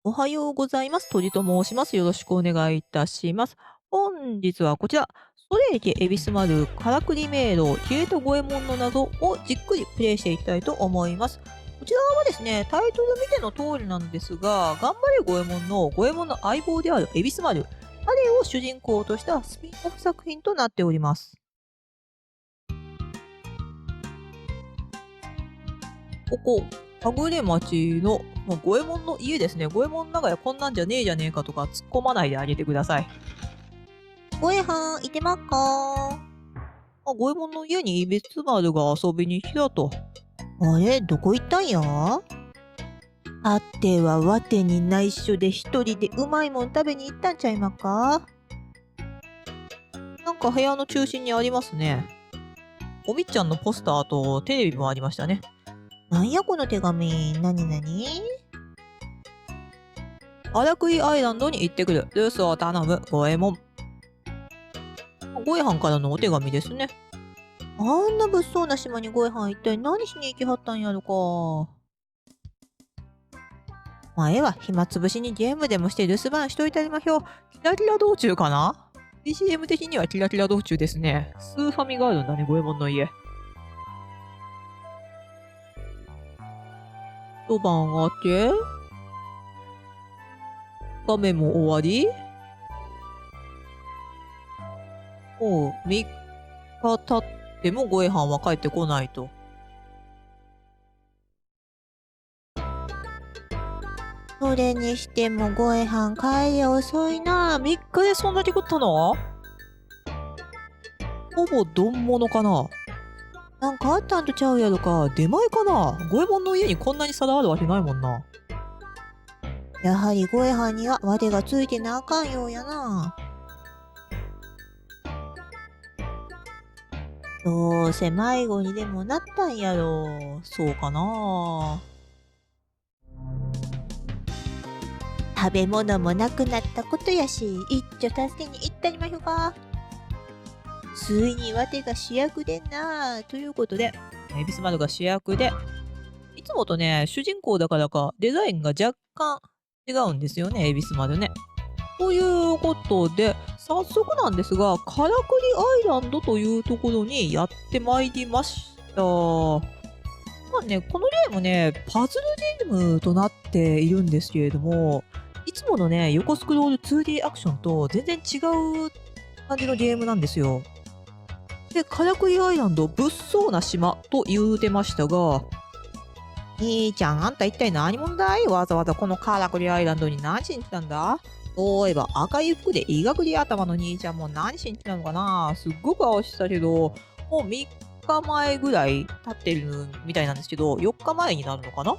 おはようございます。鳥と申します。よろしくお願いいたします。本日はこちら、ストレイケ恵比寿丸からくり迷路消えた五右衛門の謎をじっくりプレイしていきたいと思います。こちらはですね、タイトル見ての通りなんですが、頑張れ五右衛門の五右衛門の相棒である恵比寿丸、あれを主人公としたスピンオフ作品となっております。ここ、はぐれ町の、五右衛門の家ですね。五右衛門長屋こんなんじゃねえじゃねえかとか突っ込まないであげてください。ごえはん、いてまっか五右衛門の家に別丸が遊びに来たと。あれ、どこ行ったんや？あてはわてに内緒で一人でうまいもん食べに行ったんちゃいまか？なんか部屋の中心にありますね。おみっちゃんのポスターとテレビもありましたね。なんやこの手紙、なになに？荒食アイランドに行ってくる。留守を頼む、五右衛門。五右衛門からのお手紙ですね。あんな物騒な島に五右衛門一体何しに行きはったんやろか。前は暇つぶしにゲームでもして留守番しといてありましょう。キラキラ道中かな？ BCM 的にはキラキラ道中ですね。スーファミがあるんだね、五右衛門の家。一晩明け画面も終わりもう3日経っても五右衛門は帰ってこないと。それにしても五右衛門帰り遅いな。3日でそんなに食ったの？ほぼ丼物かな。なんかあったんとちゃうやろか。出前かな。五右衛門の家にこんなに皿あるわけないもんな。やはり五右衛門にはわてがついてなあかんようやな。どうせ迷子にでもなったんやろ。そうかな。食べ物もなくなったことやし、一丁助けに行ったりましょうか。ついにわてが主役でんな。ということで、エビスマルが主役で、いつもとね、主人公だからか、デザインが若干違うんですよね、エビスマルね。ということで、早速なんですが、カラクリアイランドというところにやってまいりました。まあね、このゲームね、パズルゲームとなっているんですけれども、いつものね、横スクロール 2D アクションと全然違う感じのゲームなんですよ。で、カラクリアイランド、物騒な島と言うてましたが、兄ちゃん、あんた一体何者だい？わざわざこのカラクリアイランドに何しに来たんだ？そういえば赤い服で医学り頭の兄ちゃんも何しに来たのかな？すっごく青したけど、もう3日前ぐらい経ってるみたいなんですけど、4日前になるのかな？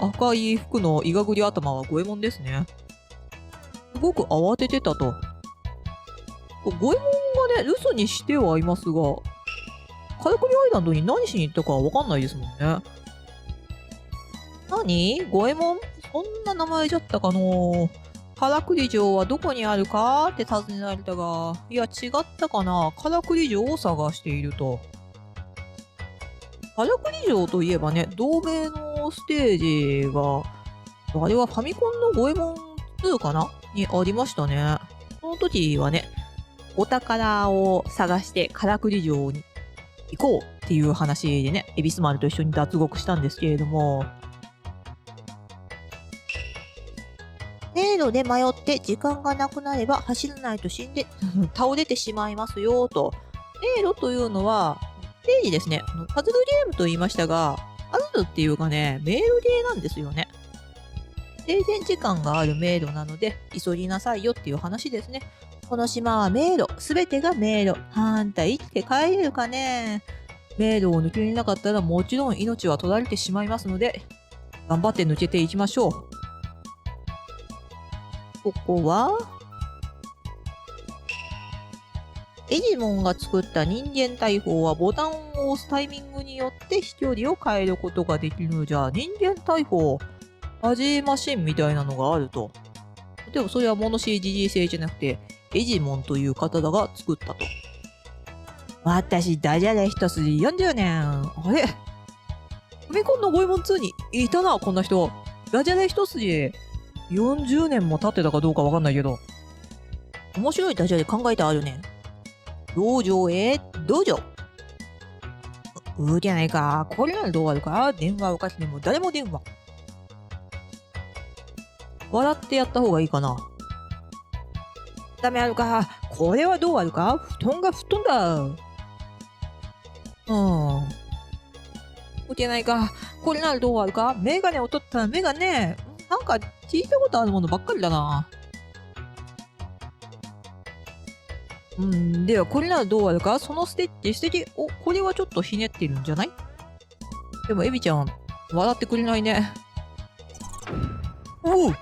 赤い服の医学り頭は五右衛門ですね。すごく慌ててたと。五右衛門がね、留守にしてはいますが、カラクリアイランドに何しに行ったかわかんないですもんね。何？五右衛門？そんな名前じゃったかの？からくり城はどこにあるかって尋ねられたが、いや違ったかな。からくり城を探していると。からくり城といえばね、同名のステージが、あれはファミコンの五右衛門2かなにありましたね。その時はね、お宝を探してからくり城に行こうっていう話でね、恵比寿丸と一緒に脱獄したんですけれども、迷路で迷って時間がなくなれば走らないと死んで倒れてしまいますよと。迷路というのは、ステージですね。パズルゲームと言いましたが、パズルっていうかね、迷路ゲーなんですよね。制限時間がある迷路なので、急ぎなさいよっていう話ですね。この島は迷路、すべてが迷路。あんた生きて帰れるかね？迷路を抜けれなかったらもちろん命は取られてしまいますので、頑張って抜けていきましょう。ここはエジモンが作った人間大砲はボタンを押すタイミングによって飛距離を変えることができるのじゃ。人間大砲、アジーマシンみたいなのがあると。でもそれは物知りジジイ製じゃなくて、エジモンという方が作ったと。私、ダジャレ一筋40年。あれファミコンの五右衛門2にいたな、こんな人。ダジャレ一筋40年も経ってたかどうかわかんないけど。面白いダジャレ考えてあるね。道場へ道場。じゃないか。これならどうあるか。電話をかけても誰も電話。笑ってやった方がいいかな。ダメあるか。これはどうあるか。布団が吹っ飛んだ。じゃないか。これならどうあるか。メガネを取ったらメガネ。なんか聞いたことあるものばっかりだな。ではこれならどうあるか。そのステッチ素敵。これはちょっとひねってるんじゃない？でもエビちゃん、笑ってくれないね。おう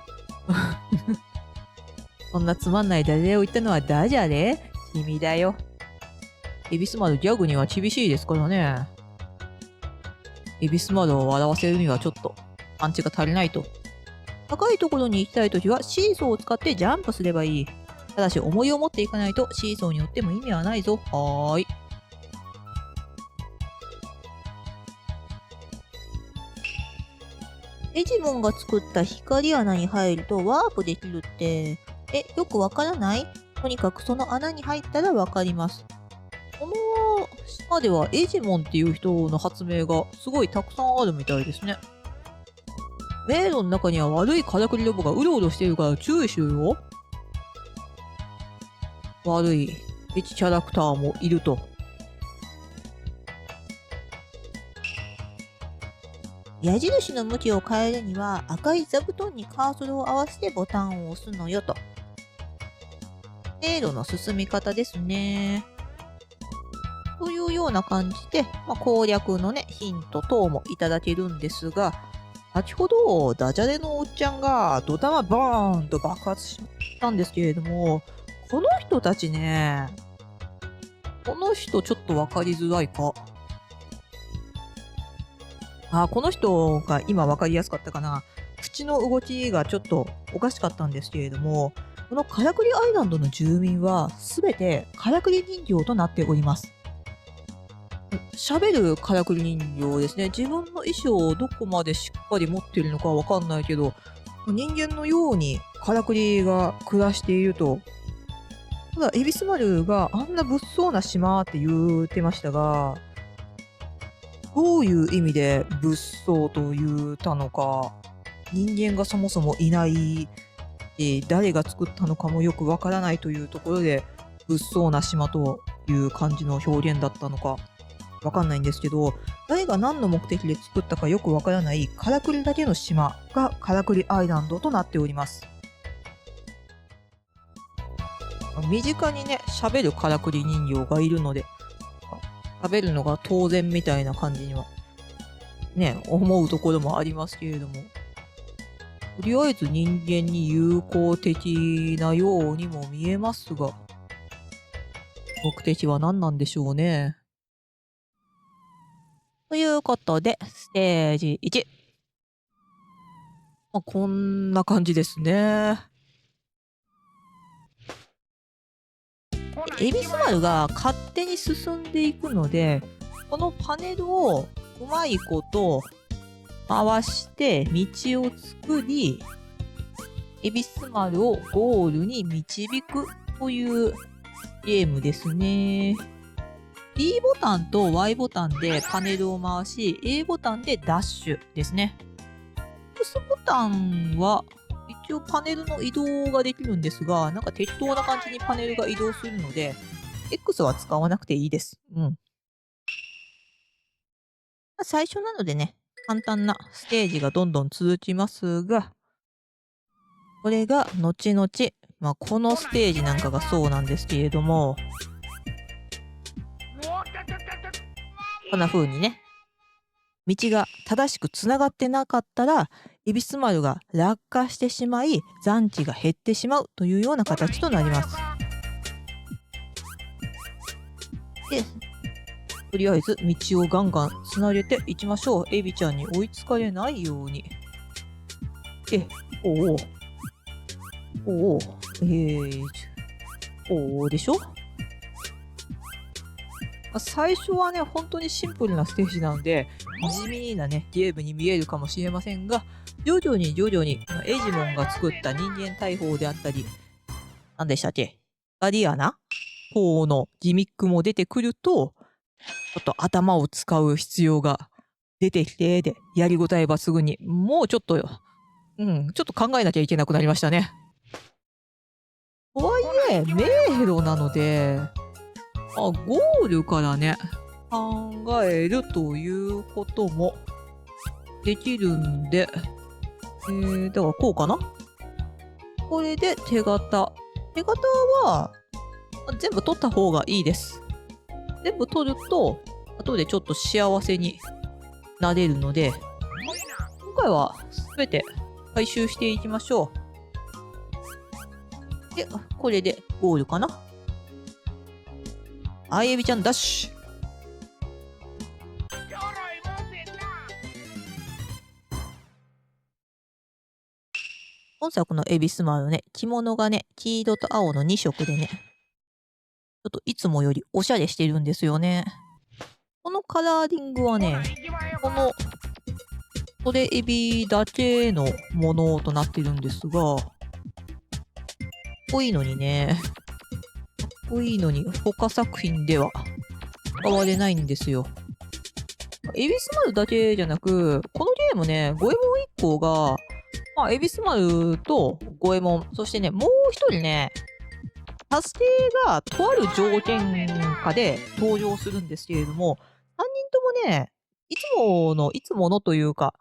そんなつまんないダジャレを言ったのはダジャレ？君だよ。エビス丸ギャグには厳しいですからね。エビス丸を笑わせるにはちょっとパンチが足りないと。高いところに行きたいときはシーソーを使ってジャンプすればいい。ただし重りを持っていかないとシーソーによっても意味はないぞ。はーい。エジモンが作った光穴に入るとワープできるって、よくわからない？とにかくその穴に入ったらわかります。この島ではエジモンっていう人の発明がすごいたくさんあるみたいですね。迷路の中には悪いからくりロボがうろうろしているから注意しろよ。悪い敵キャラクターもいると。矢印の向きを変えるには赤い座布団にカーソルを合わせてボタンを押すのよと。迷路の進み方ですね。というような感じで、攻略のね、ヒント等もいただけるんですが、先ほどダジャレのおっちゃんがドタマバーンと爆発したんですけれども、この人たちね、この人ちょっとわかりづらいか。この人が今わかりやすかったかな。口の動きがちょっとおかしかったんですけれども、このからくりアイランドの住民はすべてからくり人形となっております。喋るからくり人形ですね。自分の意思をどこまでしっかり持っているのかわかんないけど、人間のようにからくりが暮らしていると。ただ、恵比寿丸があんな物騒な島って言ってましたが、どういう意味で物騒と言ったのか、人間がそもそもいない、誰が作ったのかもよくわからないというところで、物騒な島という感じの表現だったのか、わかんないんですけど、誰が何の目的で作ったかよくわからないからくりだけの島がからくりアイランドとなっております。身近にね、喋るからくり人形がいるので、喋るのが当然みたいな感じには、ね、思うところもありますけれども、とりあえず人間に友好的なようにも見えますが、目的は何なんでしょうね。ということで、ステージ1。こんな感じですね。恵比寿丸が勝手に進んでいくので、このパネルをうまいこと回して道を作り、恵比寿丸をゴールに導くというゲームですね。B ボタンと Y ボタンでパネルを回し、A ボタンでダッシュですね。X ボタンは一応パネルの移動ができるんですが、なんか適当な感じにパネルが移動するので、X は使わなくていいです。最初なのでね、簡単なステージがどんどん続きますが、これが後々、このステージなんかがそうなんですけれども、こんな風にね、道が正しくつながってなかったら、恵比寿丸が落下してしまい、残機が減ってしまうというような形となります。で、とりあえず道をガンガンつなげていきましょう。エビちゃんに追いつかれないように。おおでしょ。最初はね、本当にシンプルなステージなので、地味なね、ゲームに見えるかもしれませんが、徐々に徐々に、エジモンが作った人間大砲であったり、何でしたっけ、ガディアナ砲のギミックも出てくると、ちょっと頭を使う必要が出てきて、で、やりごたえ抜群に、もうちょっと、ちょっと考えなきゃいけなくなりましたね。とはいえ、迷路なので、ゴールからね、考えるということもできるんで、だからこうかな。これで手形。手形は、全部取った方がいいです。全部取ると、後でちょっと幸せになれるので、今回は全て回収していきましょう。で、これでゴールかな。はい、エビちゃんダッシュ。本作のエビスマルね、着物がね、黄色と青の2色でね、ちょっといつもよりおしゃれしてるんですよね。このカラーリングはね、このトレエビだけのものとなってるんですが、かっこいいのにね、かっこいいのに他作品では使われないんですよ。エビスマルだけじゃなく、このゲームね、ゴエモン1個が、エビスマルとゴエモン、そしてね、もう一人ね、達成がとある条件下で登場するんですけれども、3人ともね、いつものというか、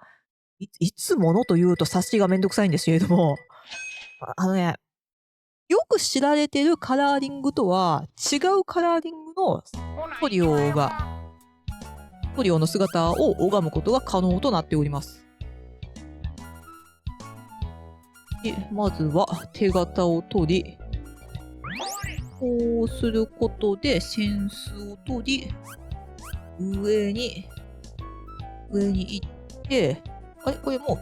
いつものというと察しがめんどくさいんですけれども、よく知られてるカラーリングとは違うカラーリングのトリオの姿を拝むことが可能となっております。で、まずは手形を取り、こうすることでセンスを取り、上に行って、あれこれもう、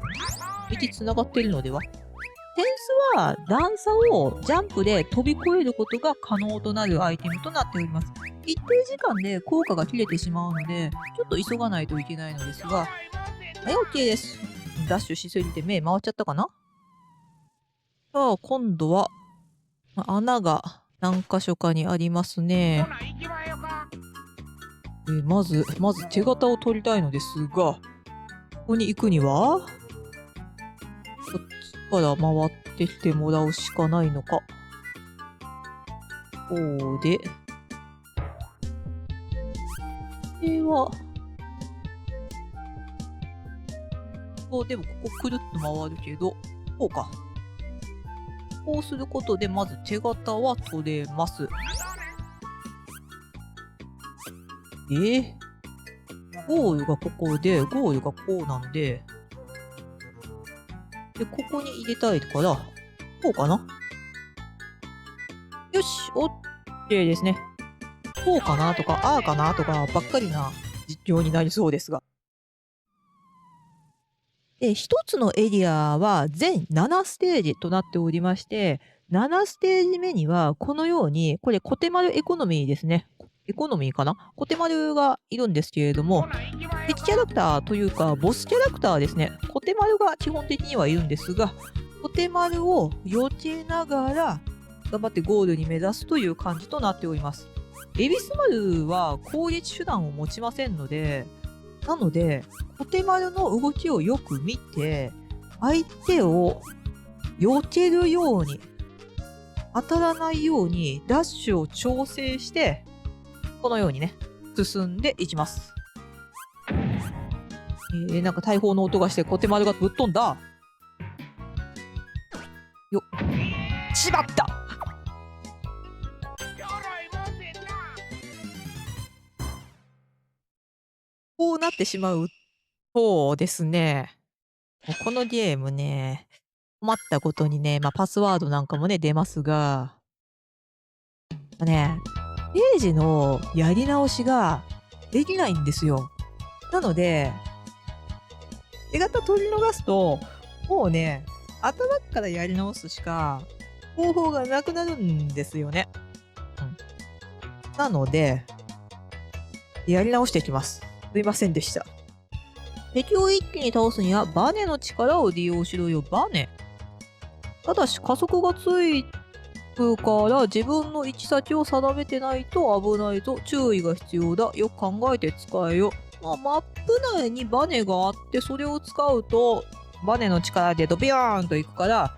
道つながっているのでは。センスは段差をジャンプで飛び越えることが可能となるアイテムとなっております。一定時間で効果が切れてしまうので、ちょっと急がないといけないのですが、はい、OK です。ダッシュしすぎて目回っちゃったかな。さあ、今度は、穴が何箇所かにありますね。まず手形を取りたいのですが、ここに行くには、こっちから回ってきてもらうしかないのか。こうで、では、でもここくるっと回るけど、こうか。こうすることで、まず手形は取れます。ゴールがここで、ゴールがこうなので、で、ここに入れたいから、こうかな。よし、OK ですね。こうかなとか、ああかなとかばっかりな実況になりそうですが。で、一つのエリアは全7ステージとなっておりまして、7ステージ目にはこのように、これコテマルエコノミーですね。エコノミーかな、コテマルがいるんですけれども、敵キャラクターというか、ボスキャラクターですね。コテマルが基本的にはいるんですが、コテマルを避けながら、頑張ってゴールに目指すという感じとなっております。エビスマルは攻撃手段を持ちませんので、なので、コテマルの動きをよく見て、相手を避けるように、当たらないようにダッシュを調整して、このようにね、進んでいきます。なんか大砲の音がしてコテマルがぶっ飛んだ。よっ。しまった。こうなってしまう。そうですね。このゲームね、困ったことにね、パスワードなんかもね、出ますが、ページのやり直しができないんですよ。なので、手形取り逃すと、もうね、頭からやり直すしか方法がなくなるんですよね。なので、やり直していきます。すいませんでした。敵を一気に倒すにはバネの力を利用しろよ、バネ。ただし加速がついくから自分の行き先を定めてないと危ないぞ。注意が必要だ。よく考えて使えよ。マップ内にバネがあってそれを使うとバネの力でドビヨーンといくから、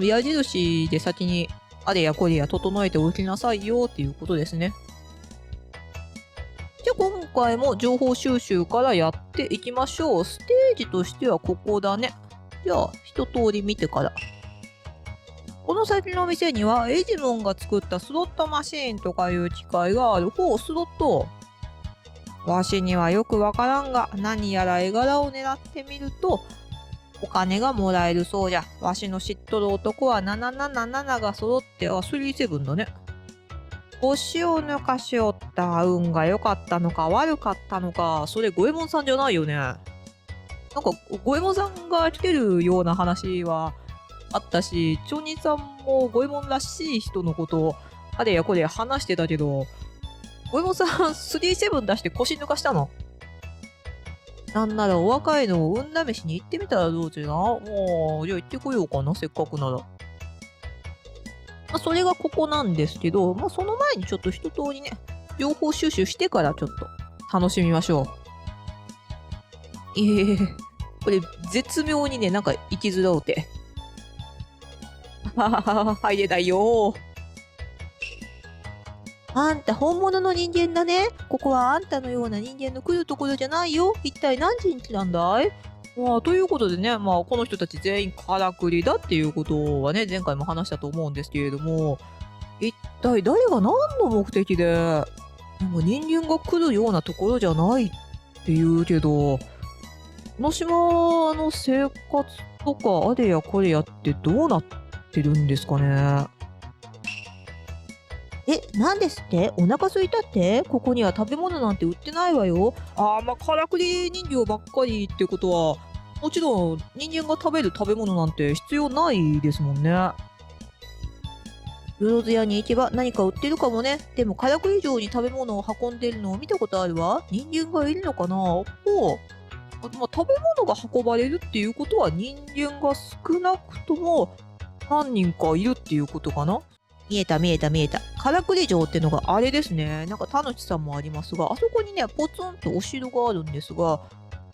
矢印で先にあれやこれや整えておきなさいよっていうことですね。じゃあ今回も情報収集からやっていきましょう。ステージとしてはここだね。じゃあ一通り見てから。この先の店にはエジモンが作ったスロットマシーンとかいう機械がある。スロット。わしにはよくわからんが、何やら絵柄を狙ってみると、お金がもらえるそうじゃ。わしの知っとる男は777が揃って、37だね。星を抜かしおった運が良かったのか悪かったのか、それ五右衛門さんじゃないよね。なんか五右衛門さんが来てるような話はあったし、町人さんも五右衛門らしい人のことをあれやこれや話してたけど、五右衛門さん37出して腰抜かしたの。なんならお若いのを運試しに行ってみたらどうじゃな。もうじゃあ行ってこようかな、せっかくなら。それがここなんですけど、その前にちょっと一通りね、情報収集してからちょっと楽しみましょう。これ絶妙にね、なんか生きづらうて。入れないよ。あんた本物の人間だね。ここはあんたのような人間の来るところじゃないよ。一体何時に来たんだい？ということでね、この人たち全員からくりだっていうことはね、前回も話したと思うんですけれども、一体誰が何の目的で、人間が来るようなところじゃないって言うけど、この島の生活とかあれやこれやってどうなってるんですかね。なんですって？お腹空いたって？ここには食べ物なんて売ってないわよ。からくり人形ばっかりってことは、もちろん人間が食べる食べ物なんて必要ないですもんね。よろず屋に行けば何か売ってるかもね。でもからくり城に食べ物を運んでるのを見たことあるわ。人間がいるのかな？食べ物が運ばれるっていうことは人間が少なくとも何人かいるっていうことかな。見えた。からくり城ってのがあれですね。なんか田主さんもありますが、あそこにね、ポツンとお城があるんですが、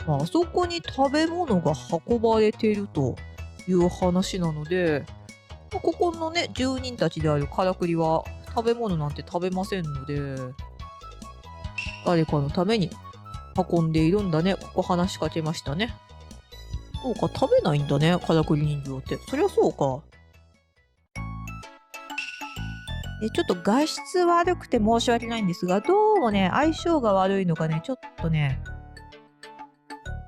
あそこに食べ物が運ばれているという話なので、ここのね、住人たちであるからくりは食べ物なんて食べませんので、誰かのために運んでいるんだね。ここ話しかけましたね。そうか、食べないんだね、からくり人形って。そりゃそうか。ちょっと画質悪くて申し訳ないんですが、どうもね、相性が悪いのかね、ちょっとね、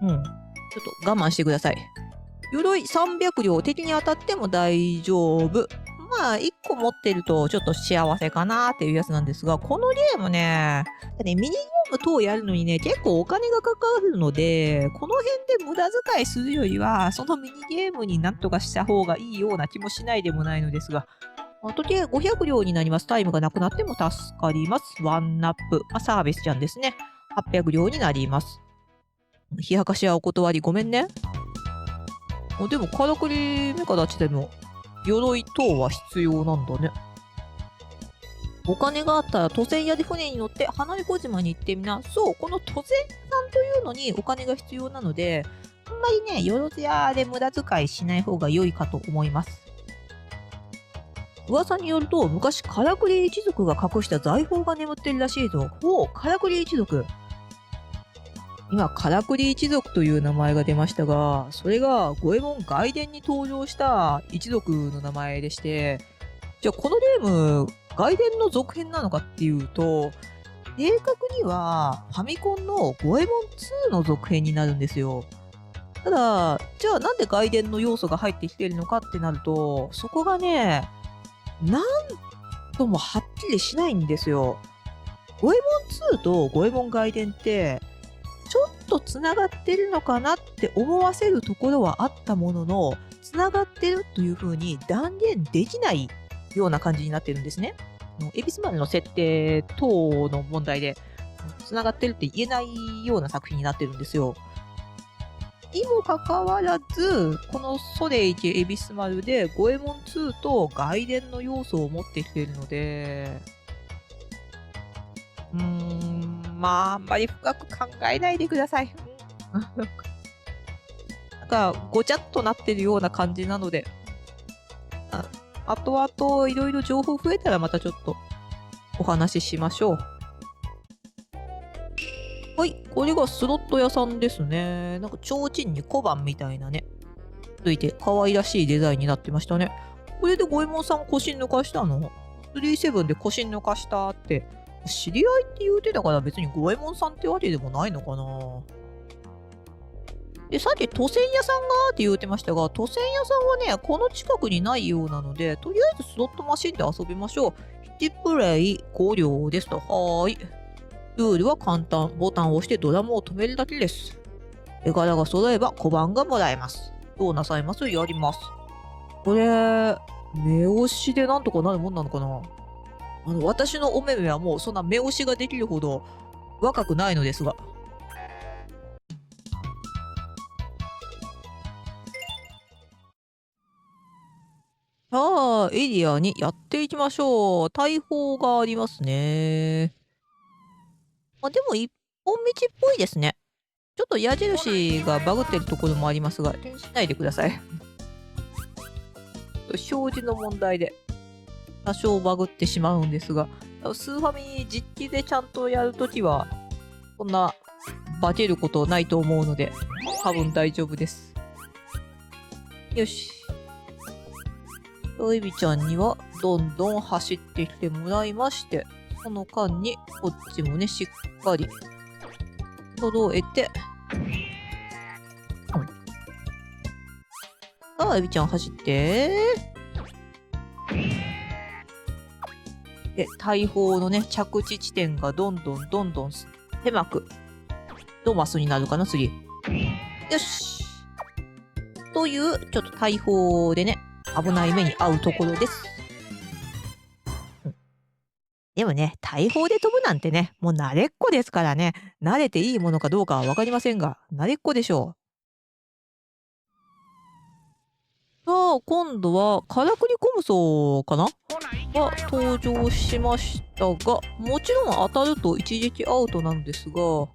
ちょっと我慢してください。鎧300両、敵に当たっても大丈夫。1個持ってるとちょっと幸せかなっていうやつなんですが、このゲームね、ミニゲーム等やるのにね、結構お金がかかるので、この辺で無駄遣いするよりは、そのミニゲームになんとかした方がいいような気もしないでもないのですが、時計500両になります。タイムがなくなっても助かります。ワンナップ。サービスちゃんですね。800両になります。冷やかしはお断りごめんね。でも、からくりメカたちでも、鎧等は必要なんだね。お金があったら、渡船屋で船に乗って離れ小島に行ってみな。そう、この渡船さんというのにお金が必要なので、あんまりね、よろず屋で無駄遣いしない方が良いかと思います。噂によると、昔からくり一族が隠した財宝が眠ってるらしいぞ。からくり一族。今、からくり一族という名前が出ましたが、それが五右衛門外伝に登場した一族の名前でして、じゃあこのゲーム、外伝の続編なのかっていうと、正確にはファミコンの五右衛門2の続編になるんですよ。ただ、じゃあなんで外伝の要素が入ってきてるのかってなると、そこがね、なんともはっきりしないんですよ。五右衛門2と五右衛門外伝って、ちょっとつながってるのかなって思わせるところはあったものの、つながってるというふうに断言できないような感じになってるんですね。恵比寿丸の設定等の問題で、つながってるって言えないような作品になってるんですよ。にもかかわらず、このソレイケ・エビス丸で、ゴエモン2と外伝の要素を持ってきているので、まあ、あんまり深く考えないでください。なんか、ごちゃっとなってるような感じなので、後々いろいろ情報増えたらまたちょっとお話ししましょう。はい、これがスロット屋さんですね。なんか提灯に小判みたいなね、ついて可愛らしいデザインになってましたね。これでゴエモンさん腰抜かしたの ?37 で腰抜かしたって、知り合いって言うてたから別にゴエモンさんってわけでもないのかな。で、さっき都船屋さんがって言うてましたが、都船屋さんはね、この近くにないようなので、とりあえずスロットマシンで遊びましょう。1プレイ5両ですと。はーい。ルールは簡単。ボタンを押してドラムを止めるだけです。絵柄が揃えば小判がもらえます。どうなさいます？やります。これ、目押しでなんとかなるもんなのかな？私のお目目はもうそんな目押しができるほど若くないのですが。さあ、エリアにやっていきましょう。大砲がありますね。でも一本道っぽいですね。ちょっと矢印がバグってるところもありますが、気にしないでください。表示の問題で多少バグってしまうんですが、スーファミ実機でちゃんとやるときは、そんな化けることないと思うので、多分大丈夫です。よし。エビちゃんにはどんどん走ってきてもらいまして、その間にこっちもね、しっかり揃えて、さあ、エビちゃん走って。で、大砲のね、着地地点がどんどん狭く、ドマスになるかな、次。よし。という、ちょっと大砲でね、危ない目に遭うところです。でもね、大砲で飛ぶなんてね、もう慣れっこですからね、慣れていいものかどうかはわかりませんが、慣れっこでしょう。さあ、今度は、カラクリコムソかなが登場しましたが、もちろん当たると一撃アウトなんですが、こ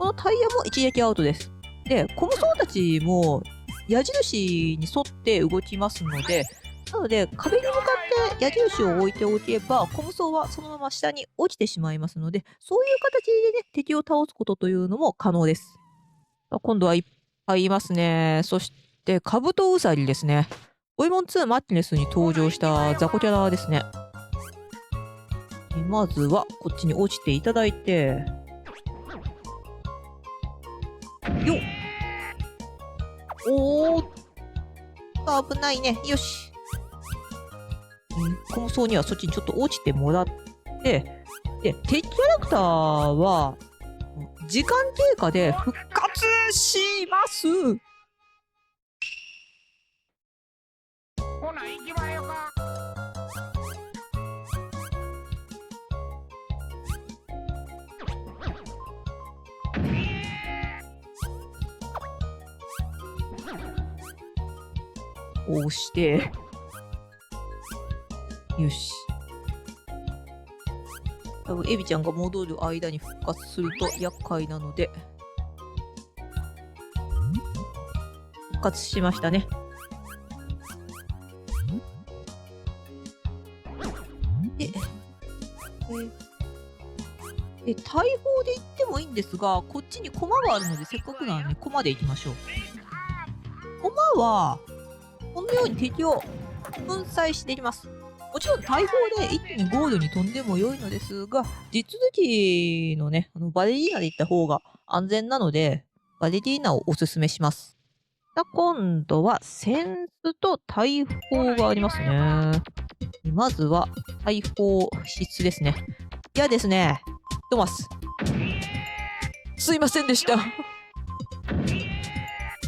のタイヤも一撃アウトです。で、コムソーたちも矢印に沿って動きますので、なので壁に向かって矢印を置いておけば、コムソーはそのまま下に落ちてしまいますので、そういう形でね、敵を倒すことというのも可能です。今度はいっぱいいますね。そして、カブトウサギですね。ゴエモン2マッチネスに登場した雑魚キャラですね。まずはこっちに落ちていただいて、よっ。おー、危ないね。よし。コムソーにはそっちにちょっと落ちてもらって、で、敵キャラクターは、時間経過で復活します。ほな、行きまよか。こうして、よし。多分エビちゃんが戻る間に復活すると厄介なので、復活しましたね。で、大砲で行ってもいいんですが、こっちに駒があるので、せっかくなので駒で行きましょう。駒は、このように敵を粉砕していきます。もちろん大砲で一気にゴールに飛んでも良いのですが、地続きのね、バレリーナで行った方が安全なので、バレリーナをおすすめします。今度は、センスと大砲がありますね。まずは、大砲必須ですね。嫌ですね。トマス。すいませんでした。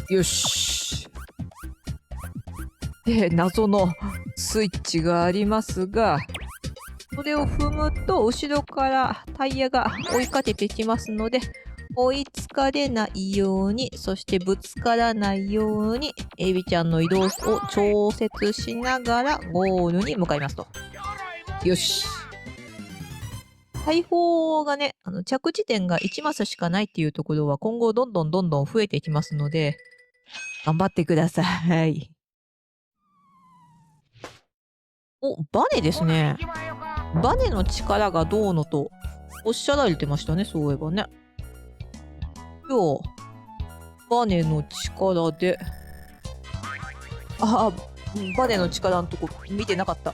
よし。で、謎のスイッチがありますが、それを踏むと後ろからタイヤが追いかけてきますので、追いつかれないように、そしてぶつからないように、エビちゃんの移動を調節しながらゴールに向かいますと。よし。大砲がね、着地点が1マスしかないっていうところは今後どんどん増えていきますので、頑張ってください。お、バネですね。バネの力がどうのとおっしゃられてましたね、そういえばね。今日、バネの力で、バネの力のとこ見てなかった。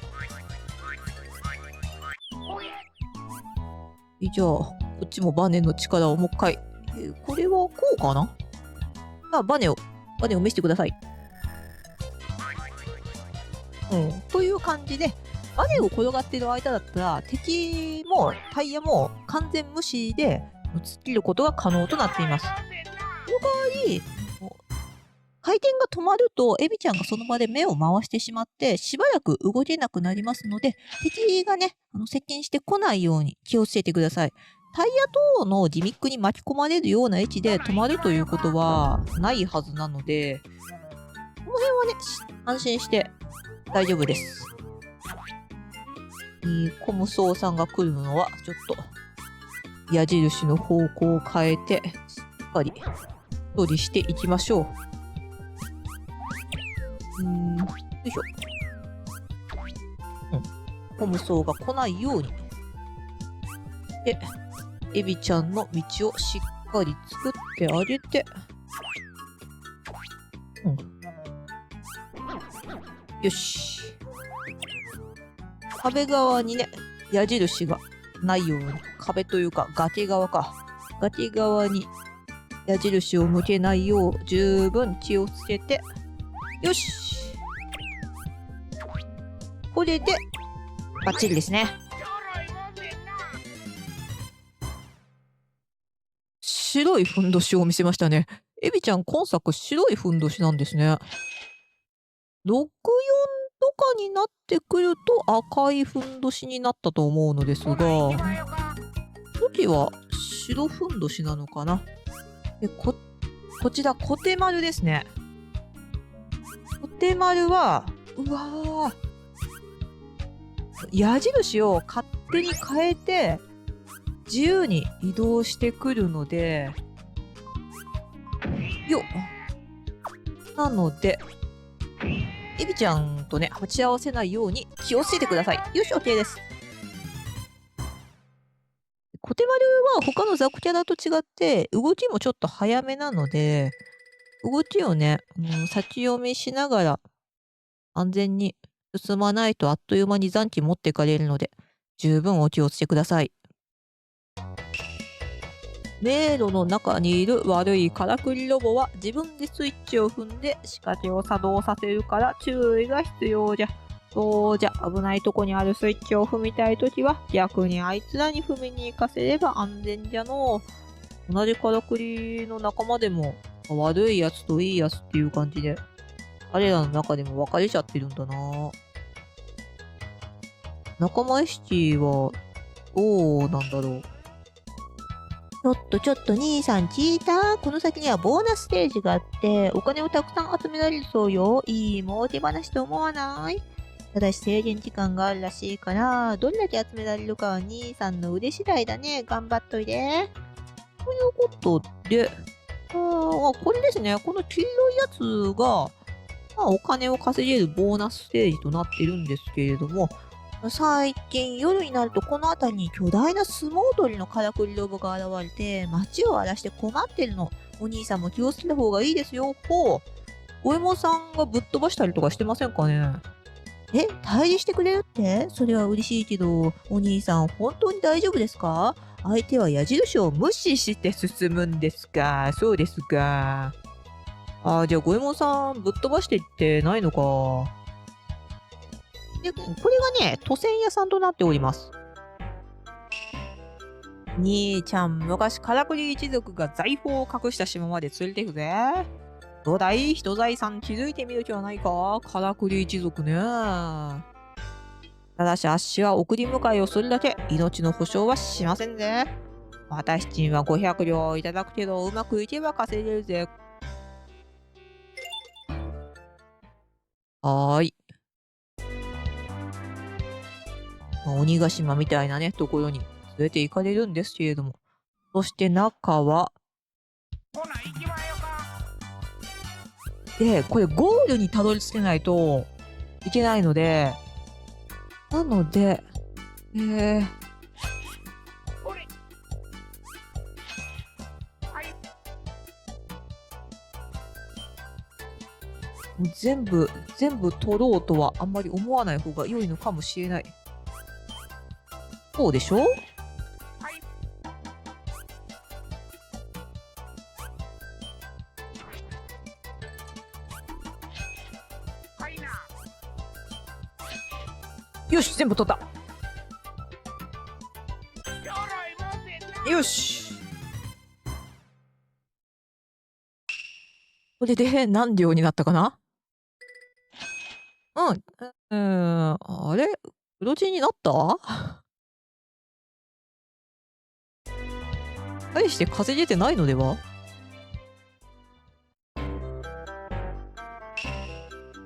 じゃあ、こっちもバネの力をもう一回。これはこうかな？バネを見せてください。という感じで、バネを転がっている間だったら、敵もタイヤも完全無視で突っ切ることが可能となっています。その代わり、回転が止まると、エビちゃんがその場で目を回してしまって、しばらく動けなくなりますので、敵がね、接近してこないように気をつけてください。タイヤ等のギミックに巻き込まれるような位置で止まるということはないはずなので、この辺はね、安心して大丈夫です。コムソーさんが来るのは、ちょっと矢印の方向を変えて、しっかり処理していきましょう。よいしょ。コムソーが来ないように。で、エビちゃんの道をしっかり作ってあげて。よし。壁側にね、矢印がないように、壁というか崖側か。崖側に矢印を向けないよう十分気をつけて、よし。これでバッチリですね。白いふんどしを見せましたね。エビちゃん今作白いふんどしなんですね。64とかになってくると赤いふんどしになったと思うのですが、時は白ふんどしなのかな。こちらコテマルですね。コテマルは、うわー、矢印を勝手に変えて自由に移動してくるので、なのでエビちゃんとね鉢合わせないように気をつけてください。よし、 OK です。コテマルは他のザクキャラと違って動きもちょっと早めなので、動きをね、先読みしながら安全に進まないとあっという間に残機持ってかれるので、十分お気をつけください。迷路の中にいる悪いからくりロボは自分でスイッチを踏んで仕掛けを作動させるから注意が必要じゃ。そうじゃ、危ないとこにあるスイッチを踏みたいときは逆にあいつらに踏みに行かせれば安全じゃのう。同じからくりの仲間でも悪いやつといいやつっていう感じで、彼らの中でも分かれちゃってるんだな。仲間意識はどうなんだろう。ちょっと兄さん聞いた？この先にはボーナスステージがあってお金をたくさん集められるそうよ。いい儲け話と思わない？ただし制限時間があるらしいから、どれだけ集められるかは兄さんの腕次第だね。頑張っといで。ということで、これですね。この黄色いやつが、お金を稼げるボーナスステージとなっているんですけれども、最近夜になるとこの辺りに巨大な相撲取りのからくりロボが現れて街を荒らして困ってるの。お兄さんも気をつけた方がいいですよ。五右衛門さんがぶっ飛ばしたりとかしてませんかね？退治してくれるって？それは嬉しいけど、お兄さん本当に大丈夫ですか？相手は矢印を無視して進むんですか？そうですか。じゃあ五右衛門さんぶっ飛ばしていってないのか。で、これがね、都船屋さんとなっております。兄ちゃん、昔からくり一族が財宝を隠した島まで連れてくぜ。どうだい？人財産気づいてみる気はないか？からくり一族ね。ただしあっしは送り迎えをするだけ、命の保証はしませんぜ。私ちんは500両いただくけど、うまくいけば稼げるぜ。はーい。鬼ヶ島みたいなね、ところに連れて行かれるんですけれども。そして中は、で、これゴールにたどり着けないといけないので、なので、全部取ろうとはあんまり思わない方が良いのかもしれない。そうでしょ？よし、全部取った。よし。これで何両になったかな？あれ？黒字になった？大して稼げてないのでは？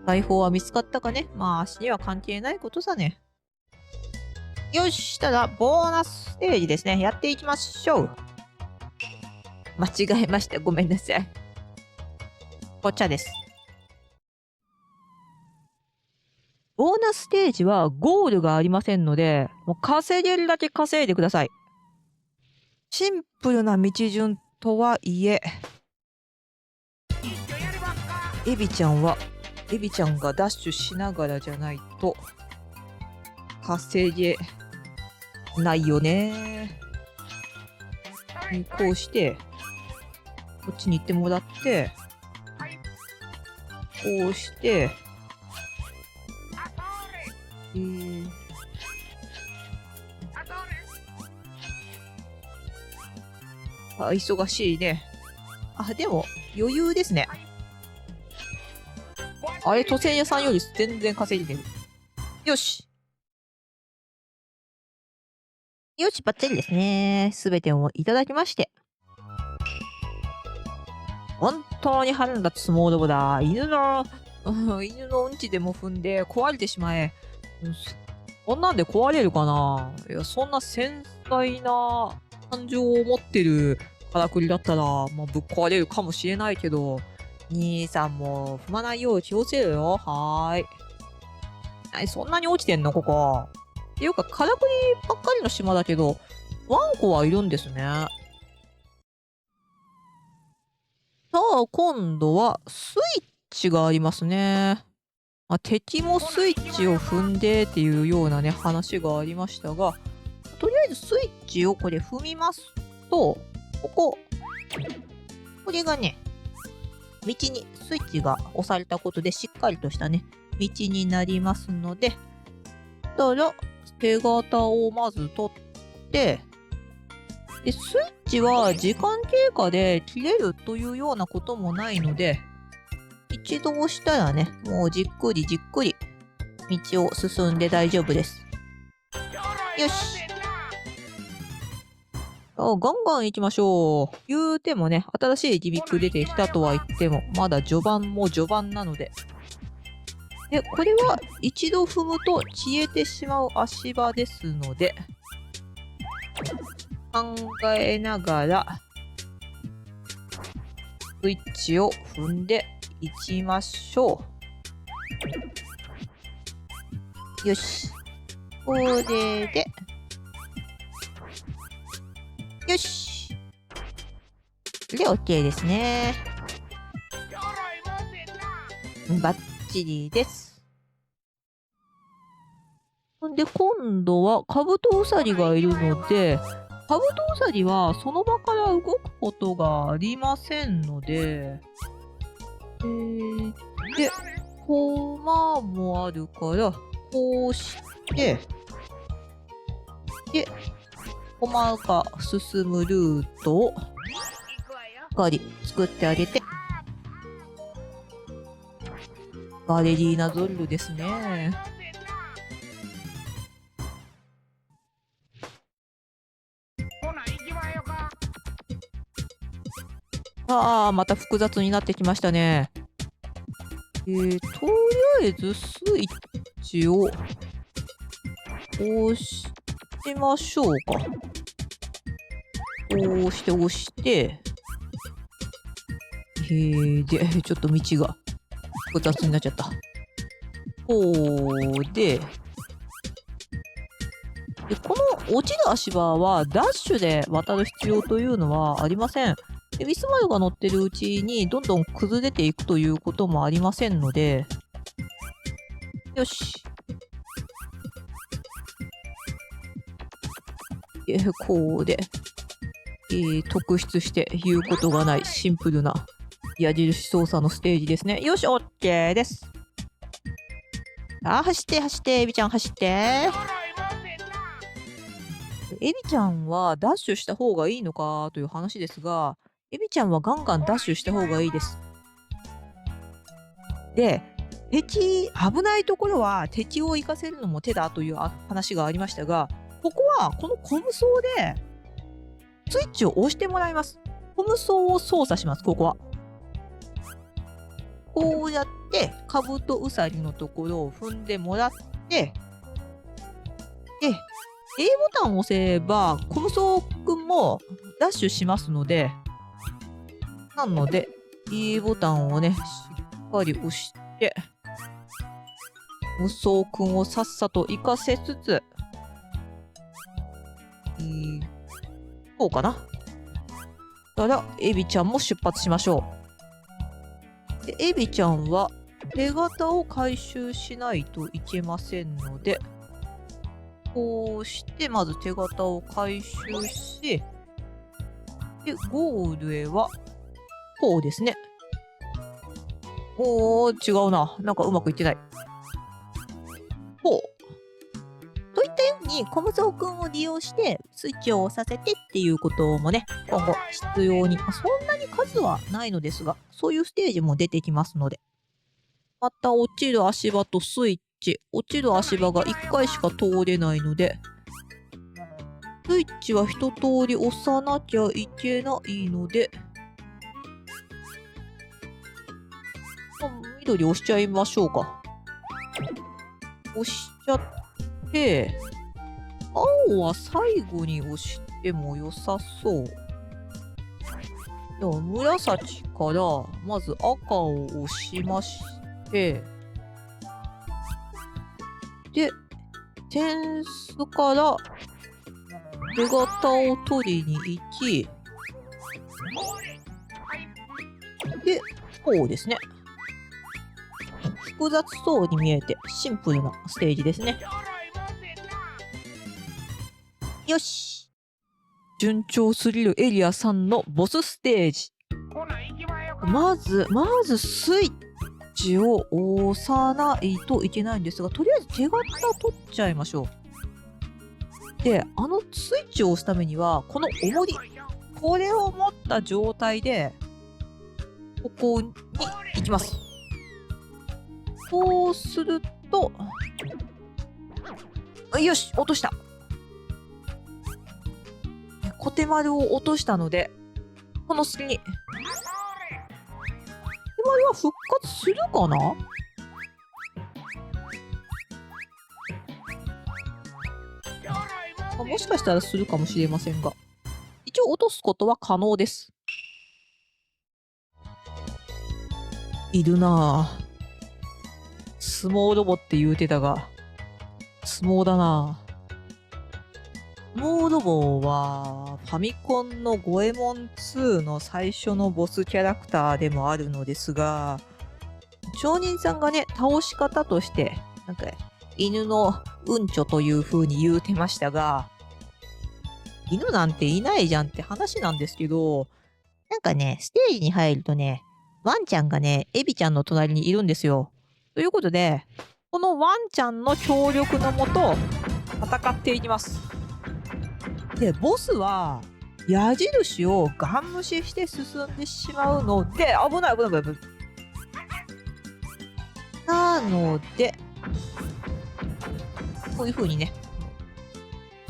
財宝は見つかったかね？まあ、足には関係ないことさね。よし、ただ、ボーナスステージですね。やっていきましょう。間違えました。ごめんなさい。こちらです。ボーナスステージはゴールがありませんので、もう稼げるだけ稼いでください。シンプルな道順とはいえ、エビちゃんがダッシュしながらじゃないと稼げないよね。こうしてこっちに行ってもらって、こうして忙しいね。でも余裕ですね。あれ、都船屋さんより全然稼いでる。よし。よし、バッチリですね。すべてをいただきまして。本当に春の立つスモールボだ。犬のうんちでも踏んで壊れてしまえ。こんなんで壊れるかな？いや、そんな繊細な感情を持ってるからくりだったら、まあ、ぶっ壊れるかもしれないけど、兄さんも踏まないよう気をつけろよ。はーい。そんなに落ちてんのここ。っていうか、からくりばっかりの島だけど、ワンコはいるんですね。さあ、今度はスイッチがありますね。敵もスイッチを踏んでっていうようなね、話がありましたが、とりあえずスイッチをこれ踏みますと、これがね、道にスイッチが押されたことでしっかりとしたね、道になりますので、たら手形をまず取って、で、スイッチは時間経過で切れるというようなこともないので、一度押したらね、もうじっくりじっくり道を進んで大丈夫です。よし。ガンガン行きましょう。言うてもね、新しいギミック出てきたとは言っても、まだ序盤も序盤なので。で、これは一度踏むと消えてしまう足場ですので、考えながら、スイッチを踏んでいきましょう。よし。これで、よし。で、OK ですね。バッチリです。で、今度はカブトウサギがいるので、カブトウサギはその場から動くことがありませんので、で、駒もあるから、こうして、で、駒が進むルートを、しっかり作ってあげて、ガレリーナゾルルですね。ああ、また複雑になってきましたね。とりあえずスイッチを押しましょうか。押して、で、ちょっと道が複雑になっちゃった。こうで、この落ちる足場はダッシュで渡る必要というのはありません。でビスマルが乗ってるうちにどんどん崩れていくということもありませんので、よし。こうで、特筆して言うことがないシンプルな矢印操作のステージですね。よし、OK です。走って、エビちゃん走って。エビちゃんはダッシュした方がいいのかという話ですが、エビちゃんはガンガンダッシュした方がいいです。で、危ないところは敵を生かせるのも手だという話がありましたが、ここはこのコムソでスイッチを押してもらいます。コムソを操作します、ここは。こうやって、カブトウサギのところを踏んでもらって、で、A ボタンを押せば、コムソーくんもダッシュしますので、なので、A ボタンをね、しっかり押して、コムソーくんをさっさと活かせつつ、こうかな。だから、エビちゃんも出発しましょう。で、エビちゃんは手形を回収しないといけませんので、こうしてまず手形を回収し、で、ゴールへはこうですね。違うな。なんかうまくいってない。こう。といったように、コムゾウくんを利用してスイッチを押させてっていうこともね、今後必要に、そんなに数はないのですが、そういうステージも出てきますので。また落ちる足場とスイッチ、落ちる足場が1回しか通れないので、スイッチは一通り押さなきゃいけないので、緑押しちゃいましょうか。押しちゃって、青は最後に押しても良さそう。では紫からまず赤を押しまして、で、点数から手形を取りに行き、で、こうですね。複雑そうに見えてシンプルなステージですね。よし。順調すぎるエリア3のボスステージ。まずスイッチを押さないといけないんですが、とりあえず手形取っちゃいましょう。で、スイッチを押すためには、この重り、これを持った状態で、ここに行きます。そうすると、よし、落とした。コテマルを落としたので、この隙に。コテマルは復活するかな？もしかしたらするかもしれませんが、一応落とすことは可能です。いるなぁ。相撲ロボって言うてたが、相撲だなぁ。相撲ロボはファミコンのゴエモン2の最初のボスキャラクターでもあるのですが、町人さんがね、倒し方として、なんか犬のうんちょという風に言うてましたが、犬なんていないじゃんって話なんですけど、なんかね、ステージに入るとね、ワンちゃんがね、エビちゃんの隣にいるんですよ。ということで、このワンちゃんの協力のもと、戦っていきます。で、ボスは、矢印をガン無視して進んでしまうので、危ない。なので、こういう風にね、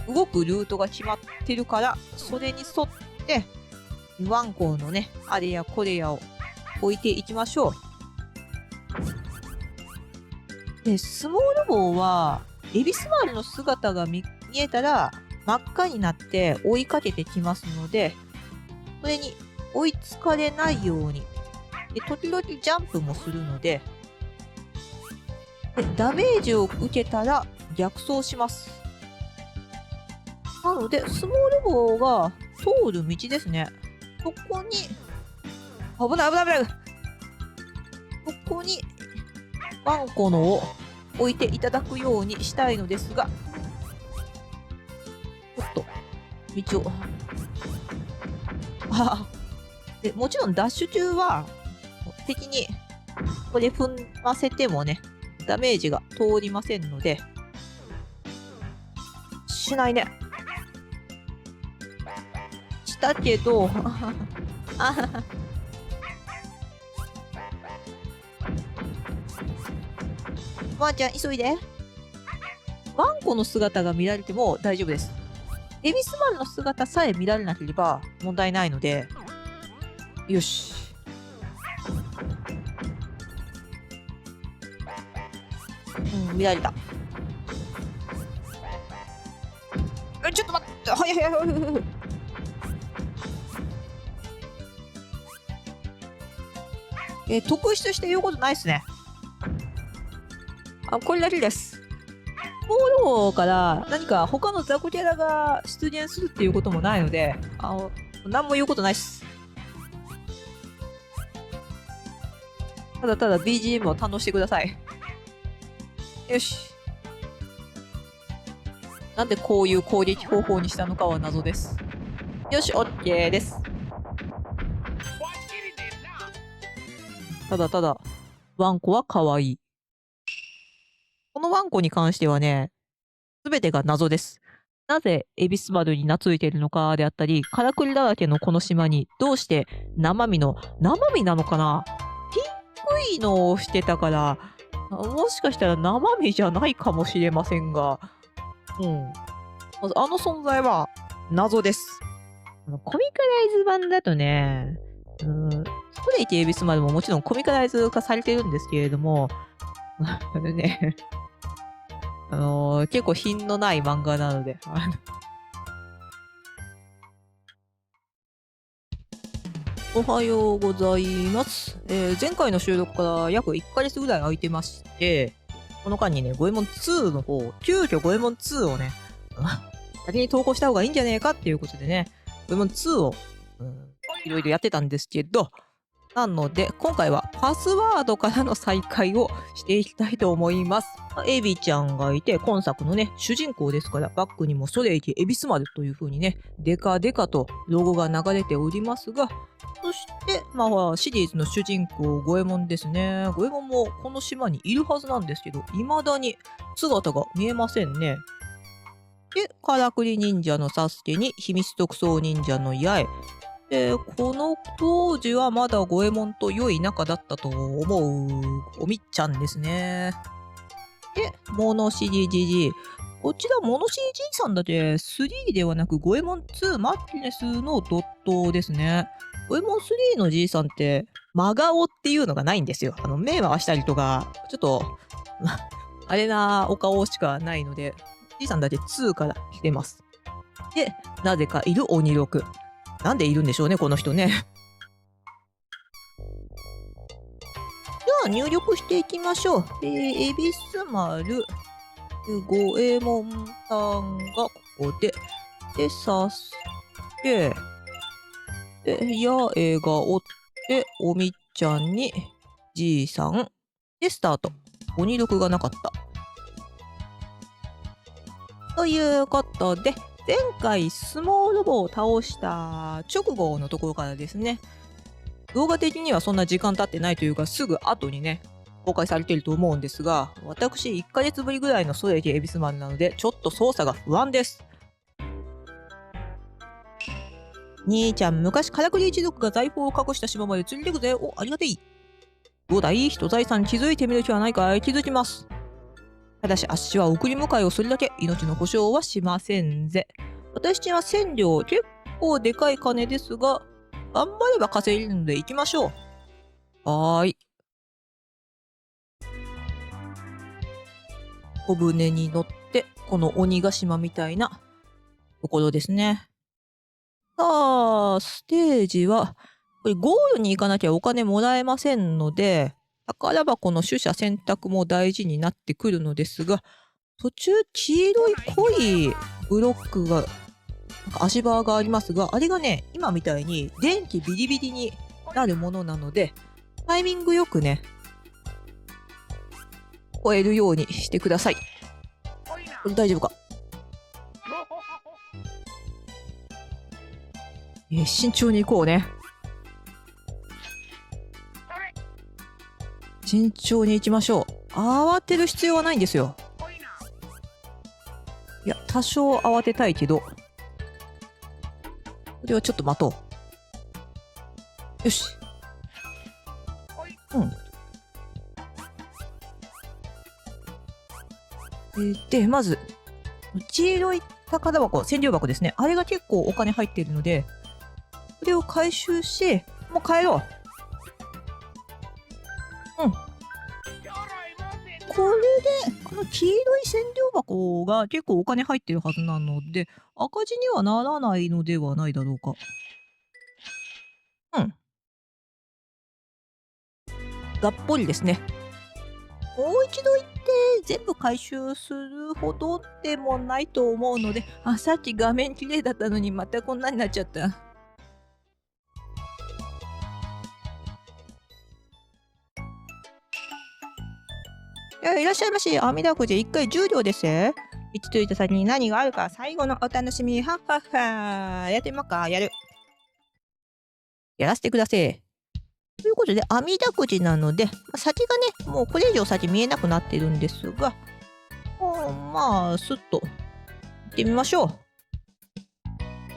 動くルートが決まってるから、それに沿って、ワンコのね、あれやこれやを置いていきましょう。で、スモール棒は、エビス丸の姿が見えたら、真っ赤になって追いかけてきますので、それに追いつかれないように。で、時々ジャンプもするので、ダメージを受けたら逆走します。なので、スモール棒が通る道ですね。そこに、危ない危ない危ない。そこに、ワンコのを置いていただくようにしたいのですが、ちょっと、道を。でもちろんダッシュ中は、敵に、これ踏ませてもね、ダメージが通りませんので、しないね。したけど、ワンちゃん急いで。ワンコの姿が見られても大丈夫です。エビス丸の姿さえ見られなければ問題ないので、よし。見られた。ちょっと待って、はいはいはいはい。特筆して言うことないですね。これだけです。フォローから何か他の雑魚キャラが出現するっていうこともないので、何も言うことないっす。ただただ BGM を堪能してください。よし。なんでこういう攻撃方法にしたのかは謎です。よし、OK です。ただただ、ワンコは可愛い。このワンコに関してはね、すべてが謎です。なぜエビス丸に懐いているのかであったり、からくりだらけのこの島にどうして生身なのかな？ピンクいのをしてたから、もしかしたら生身じゃないかもしれませんが、まず存在は謎です。コミカライズ版だとね、ストレイティエビス丸ももちろんコミカライズ化されてるんですけれども、ね、結構品のない漫画なので、おはようございます。前回の収録から約1ヶ月ぐらい空いてまして、この間にね、ゴエモン2の方、急遽ゴエモン2をね、先に投稿した方がいいんじゃねえかっていうことでね、ゴエモン2を、いろいろやってたんですけど、なので、今回はパスワードからの再開をしていきたいと思います。エビちゃんがいて、今作のね、主人公ですから、バックにもソレイティエビス丸という風にね、デカデカとロゴが流れておりますが、そして、シリーズの主人公、ゴエモンですね。ゴエモンもこの島にいるはずなんですけど、未だに姿が見えませんね。で、からくり忍者のサスケに秘密特捜忍者の八重。この当時はまだゴエモンと良い仲だったと思うおみっちゃんですね。で、モノシリジジ。こちらモノシリジさんだけ3ではなくゴエモン2マッキネスのドットですね。ゴエモン3のじいさんって真顔っていうのがないんですよ。目回したりとか、ちょっと、あれなお顔しかないので、じいさんだけ2から来てます。で、なぜかいる鬼六。なんでいるんでしょうね、この人ね。では、入力していきましょう。エビス丸、ゴエモンさんがここで、で、サスケ、で、八重がおって、おみっちゃんに、じいさん、で、スタート。鬼力がなかった。ということで、前回スモール棒を倒した直後のところからですね、動画的にはそんな時間経ってないというかすぐ後にね、公開されていると思うんですが、私1ヶ月ぶりぐらいのソレイティエビスマンなので、ちょっと操作が不安です。兄ちゃん、昔からくり一族が財宝を隠した島まで連れてくぜ。お、ありがてい。どうだい？人財産気づいてみる気はないかい？気づきます。ただし、あっしは送り迎えをするだけ、命の保証はしませんぜ。私は1000両、結構でかい金ですが、頑張れば稼げるので行きましょう。はーい。小舟に乗って、この鬼ヶ島みたいなところですね。さあ、ステージは、これゴールに行かなきゃお金もらえませんので、宝箱の取捨選択も大事になってくるのですが、途中黄色い濃いブロックが、なんか足場がありますが、あれがね、今みたいに電気ビリビリになるものなので、タイミングよくね、越えるようにしてください。これ大丈夫か？慎重に行こうね。慎重に行きましょう。慌てる必要はないんですよ。いや、多少慌てたいけど、これはちょっと待とう。よし。で、まず、黄色い宝箱、千両箱ですね。あれが結構お金入っているので、これを回収し、もう帰ろう。これで、この黄色い千両箱が結構お金入ってるはずなので、赤字にはならないのではないだろうか。がっぽりですね。もう一度行って全部回収するほどでもないと思うので、さっき画面綺麗だったのにまたこんなになっちゃった。いらっしゃいまし。阿弥陀くじ1回10両です。行き着いた先に何があるか最後のお楽しみ。はっはっは。やってみようか。やる。やらせてください。ということで、阿弥陀くじなので、先がね、もうこれ以上先見えなくなってるんですが、まあ、スッと行ってみましょう。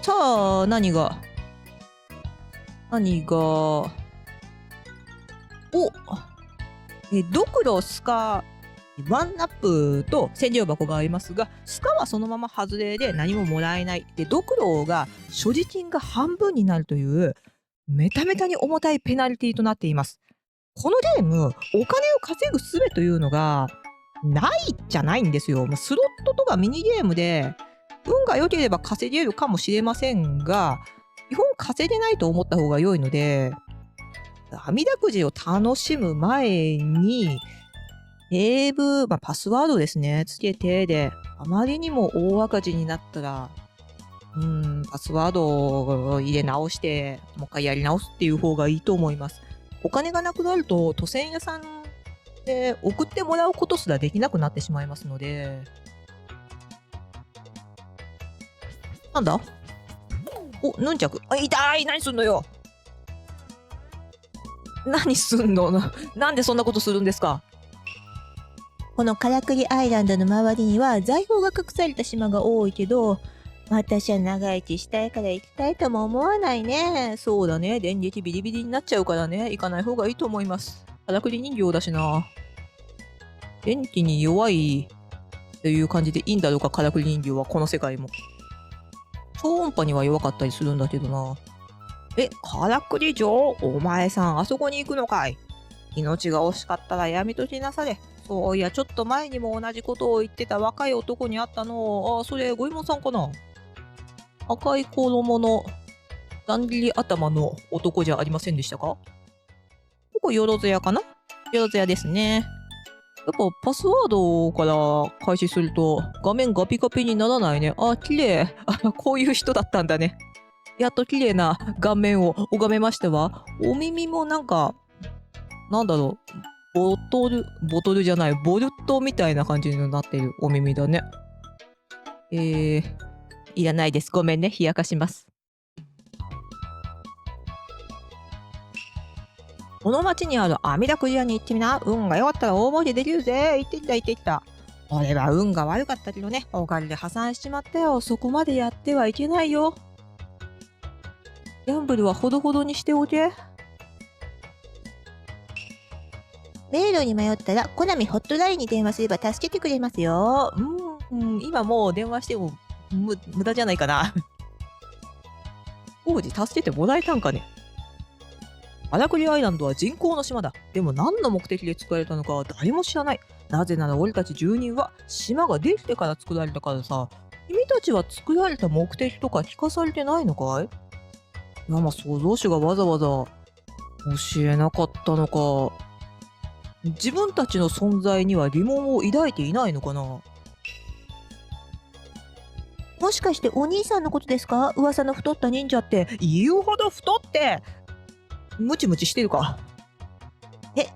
さあ、何が、ドクロ、スカ、ワンナップと千両箱がありますが、スカはそのまま外れで何ももらえない。で、ドクロが所持金が半分になるという、めためたに重たいペナルティとなっています。このゲーム、お金を稼ぐ術というのがないじゃないんですよ。スロットとかミニゲームで運が良ければ稼げるかもしれませんが、基本稼げないと思った方が良いので、阿弥陀くじを楽しむ前に、セーブ、パスワードですね、つけて、で、あまりにも大赤字になったら、パスワードを入れ直して、もう一回やり直すっていう方がいいと思います。お金がなくなると、都銭屋さんで送ってもらうことすらできなくなってしまいますので。なんだ？ヌンチャク。痛い！何すんのよ！何すんの？なんでそんなことするんですか？このカラクリアイランドの周りには財宝が隠された島が多いけど、私は長生きしたいから行きたいとも思わないね。そうだね。電撃ビリビリになっちゃうからね。行かない方がいいと思います。カラクリ人形だしな。電気に弱いという感じでいいんだろうか、カラクリ人形はこの世界も。超音波には弱かったりするんだけどな。カラクリ城？お前さん、あそこに行くのかい？命が惜しかったらやめときなされ。そういや、ちょっと前にも同じことを言ってた若い男に会ったの。それ、ゴイモンさんかな？赤い衣の、だんぎり頭の男じゃありませんでしたか？ここ、よろずやかな？よろずやですね。やっぱパスワードから開始すると画面ガピガピにならないね。綺麗。こういう人だったんだね。やっと綺麗な顔面を拝めましたわ。お耳もなんか、なんだろう。ボトルじゃない、ボルトみたいな感じになっているお耳だね。いらないです。ごめんね。冷やかします。この町にある阿弥陀くじ屋に行ってみな。運が良かったら大儲けできるぜ。行ってきた行ってきた。俺は運が悪かったけどね。お金で破産しちまったよ。そこまでやってはいけないよ。ギャンブルはほどほどにしておけ。迷路に迷ったらコナミホットラインに電話すれば助けてくれますよ。今もう電話しても無駄じゃないかな。王子助けてもらえたんかね。からくりアイランドは人工の島だ。でも何の目的で作られたのかは誰も知らない。なぜなら俺たち住人は島ができてから作られたからさ。君たちは作られた目的とか聞かされてないのかい？いや、まあ創造主がわざわざ教えなかったのか。自分たちの存在には疑問を抱いていないのかな。もしかしてお兄さんのことですか？噂の太った忍者って。言うほど太ってムチムチしてるか。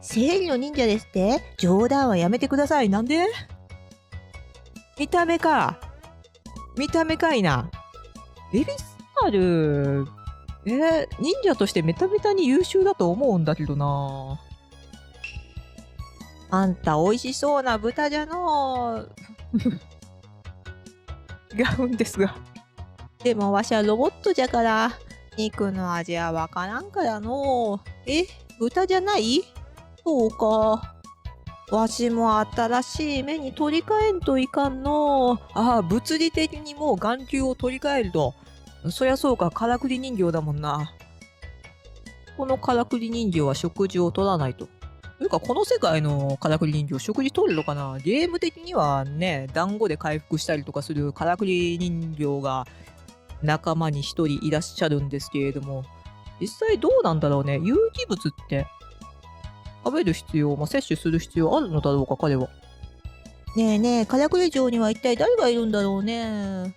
生理の忍者ですって？冗談はやめてください。なんで？見た目か。見た目かいな。エビスマル、忍者としてメタメタに優秀だと思うんだけどな。あんた美味しそうな豚じゃのう。違うんですが。でもわしはロボットじゃから、肉の味はわからんからのう。豚じゃない？そうか。わしも新しい目に取り替えんといかんのう。ああ、物理的にもう眼球を取り替えると。そりゃそうか、からくり人形だもんな。このからくり人形は食事を取らないと。というか、この世界のからくり人形、食事取るのかな？ゲーム的にはね、団子で回復したりとかするからくり人形が仲間に一人いらっしゃるんですけれども、実際どうなんだろうね。有機物って食べる必要、摂取する必要あるのだろうか、彼は。ねえねえ、からくり城には一体誰がいるんだろうね。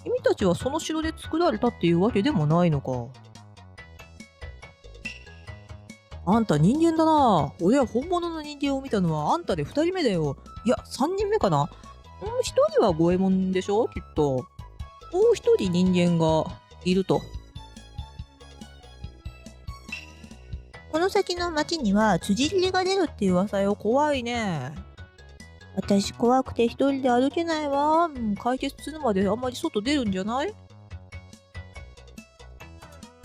君たちはその城で作られたっていうわけでもないのか。あんた人間だな。俺は本物の人間を見たのはあんたで2人目だよ。いや、3人目かな。1人は五右衛門でしょ、きっと。もう1人人間がいると。この先の町には辻斬りが出るっていう噂よ。怖いね。私怖くて一人で歩けないわ。解決するまであんまり外出るんじゃない？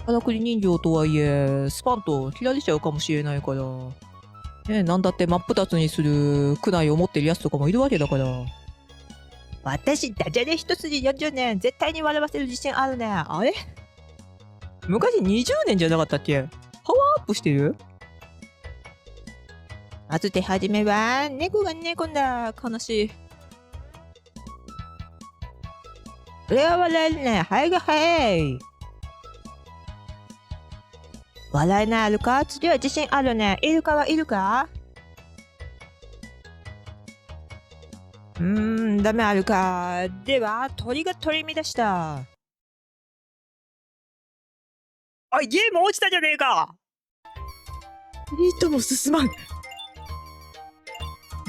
からくり人形とはいえ、スパンと切られちゃうかもしれないから。ね、なんだって真っ二つにする苦内を持ってるやつとかもいるわけだから。私、ダジャレ一筋40年、絶対に笑わせる自信あるね。あれ？昔20年じゃなかったっけ？パワーアップしてる？まず手始めは、猫が猫だ。悲しい。それは笑えるね。ハエが早い。笑えないあるか？次は自信あるね。イルカはいるか？ダメあるか。では、鳥が取り乱した。おい、ゲーム落ちたじゃねえか！いとも進まん。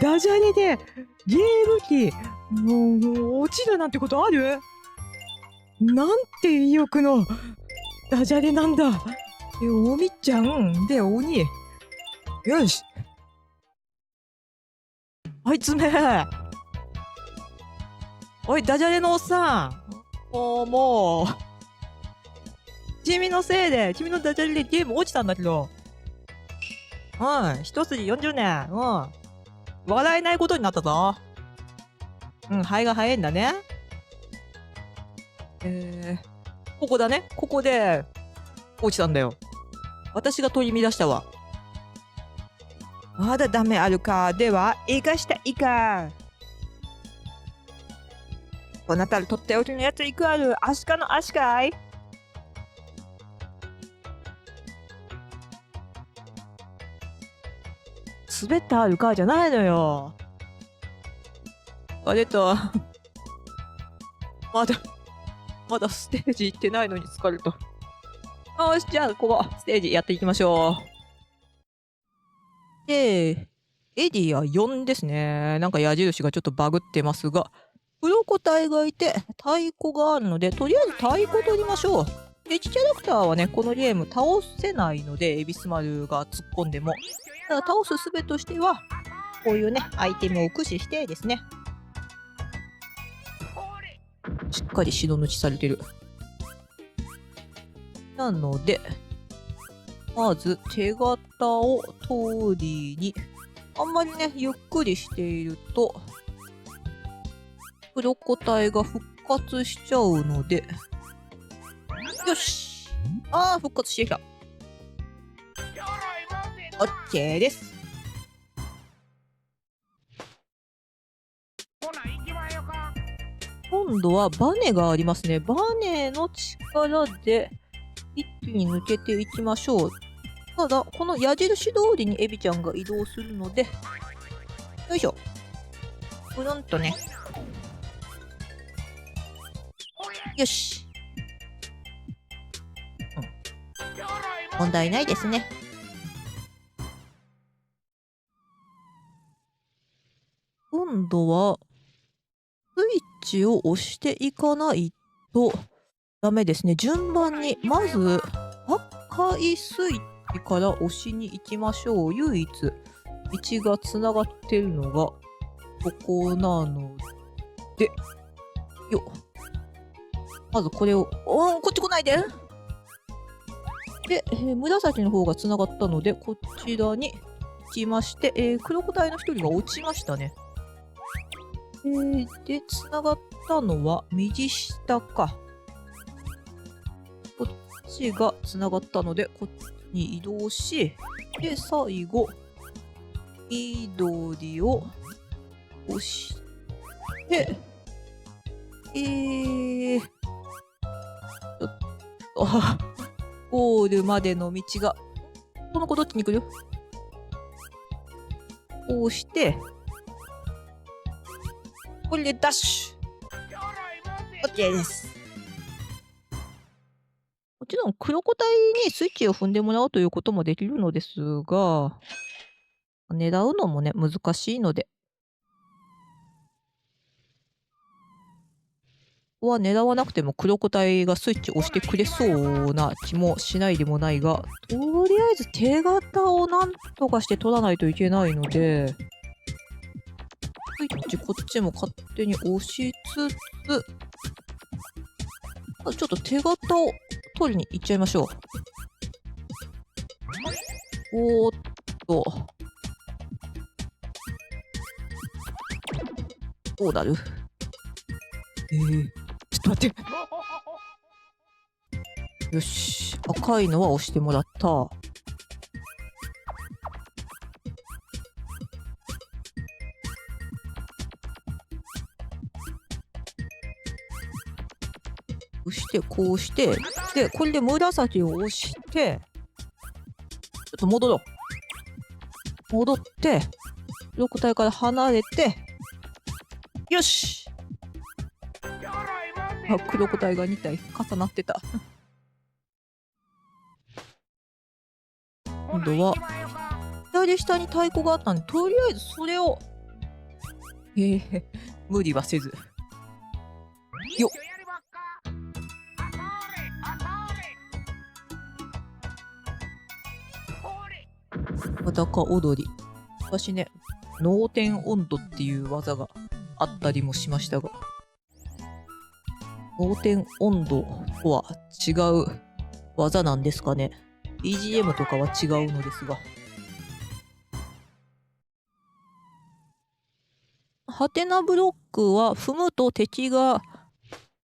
ダジャレでゲーム機もう落ちるなんてことある？なんて意欲のダジャレなんだ。おみちゃんで鬼。よし。あいつめ。おい、ダジャレのおっさん。もう。君のせいで、君のダジャレでゲーム落ちたんだけど。一筋40年。笑えないことになったぞ。肺が早いんだね。ここだね。ここで、落ちたんだよ。私が取り乱したわ。まだダメあるか。では、生かしたいか。こなたるとっておきのやついくある。アシカの足かい？滑ったあるかじゃないのよ。あれと、まだステージ行ってないのに疲れた。よし、じゃあ、ここ、ステージやっていきましょう。で、エディア4ですね。なんか矢印がちょっとバグってますが、鱗体がいて、太鼓があるので、とりあえず太鼓取りましょう。敵キャラクターはね、このゲーム倒せないので、エビスマルが突っ込んでも。ただ倒す術としては、こういうね、アイテムを駆使してですね。しっかり白抜きされてる。なので、まず手形を通りに、あんまりね、ゆっくりしていると、鱗体が復活しちゃうので、よし！復活してきた。OK です。今度はバネがありますね。バネの力で一気に抜けていきましょう。ただ、この矢印通りにエビちゃんが移動するので、よいしょ。ぐるんとね。よし。問題ないですね。今度は、スイッチを押していかないとダメですね。順番に、まず、赤いスイッチから押しに行きましょう。唯一、道がつながってるのが、ここなので、よっ。まずこれを、こっち来ないで。で、紫の方がつながったので、こちらに行きまして、黒個体の一人が落ちましたね。で、つながったのは右下か。こっちがつながったので、こっちに移動し、で、最後、緑を押して、ちょっと、ゴールまでの道が、この子どっちに行くよ。こうして、これでダッシュ !OK です。もちろん黒個体にスイッチを踏んでもらうということもできるのですが、狙うのもね、難しいので。ここは狙わなくても黒個体がスイッチを押してくれそうな気もしないでもないが、とりあえず手形をなんとかして取らないといけないので、スイッチこっちも勝手に押しつつ、ちょっと手形を取りに行っちゃいましょう。おーっと。どうなる？ちょっと待って。よし。赤いのは押してもらった。そして、こうして、で、これで紫を押して、ちょっと戻ろう。戻って、黒個体から離れて、よし！黒個体が2体重なってた。今度は、左下に太鼓があったんで、とりあえずそれを、無理はせず。よっ！裸踊り。私ね、脳天温度っていう技があったりもしましたが、脳天温度とは違う技なんですかね。BGM とかは違うのですが。ハテナブロックは踏むと敵が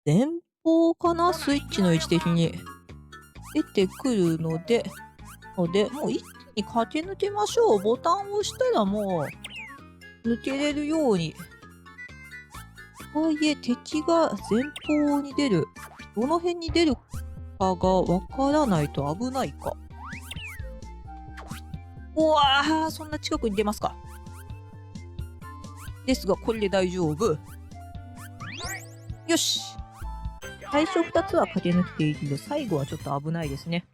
前方かな、スイッチの位置的に出てくるので、もう一気に駆け抜けましょう。ボタンを押したらもう抜けれるように。とはいえ敵が前方に出る。どの辺に出るかがわからないと危ないか。うわー、そんな近くに出ますか。ですが、これで大丈夫。よし。最初2つは駆け抜けていいけど、最後はちょっと危ないですね。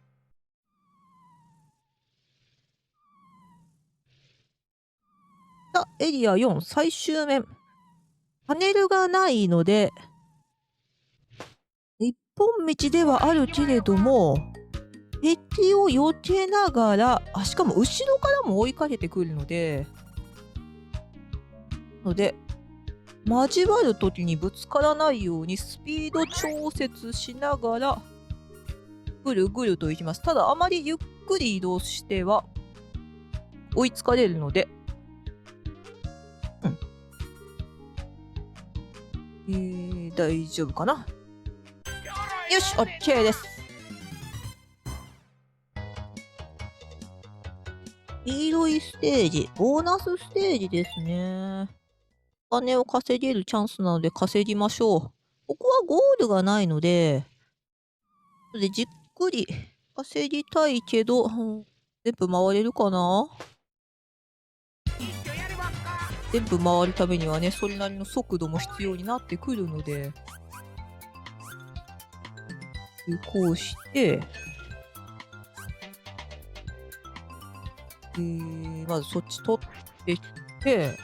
さあ、エリア4、最終面。パネルがないので、一本道ではあるけれども、敵を避けながら、しかも後ろからも追いかけてくるので、交わるときにぶつからないようにスピード調節しながら、ぐるぐると行きます。ただ、あまりゆっくり移動しては、追いつかれるので、大丈夫かな。よし、OK です。黄色いステージ、ボーナスステージですね。お金を稼げるチャンスなので稼ぎましょう。ここはゴールがないので、じっくり稼ぎたいけど、全部回れるかな？全部回るためにはね、それなりの速度も必要になってくるので、こうして、まずそっち取ってきて、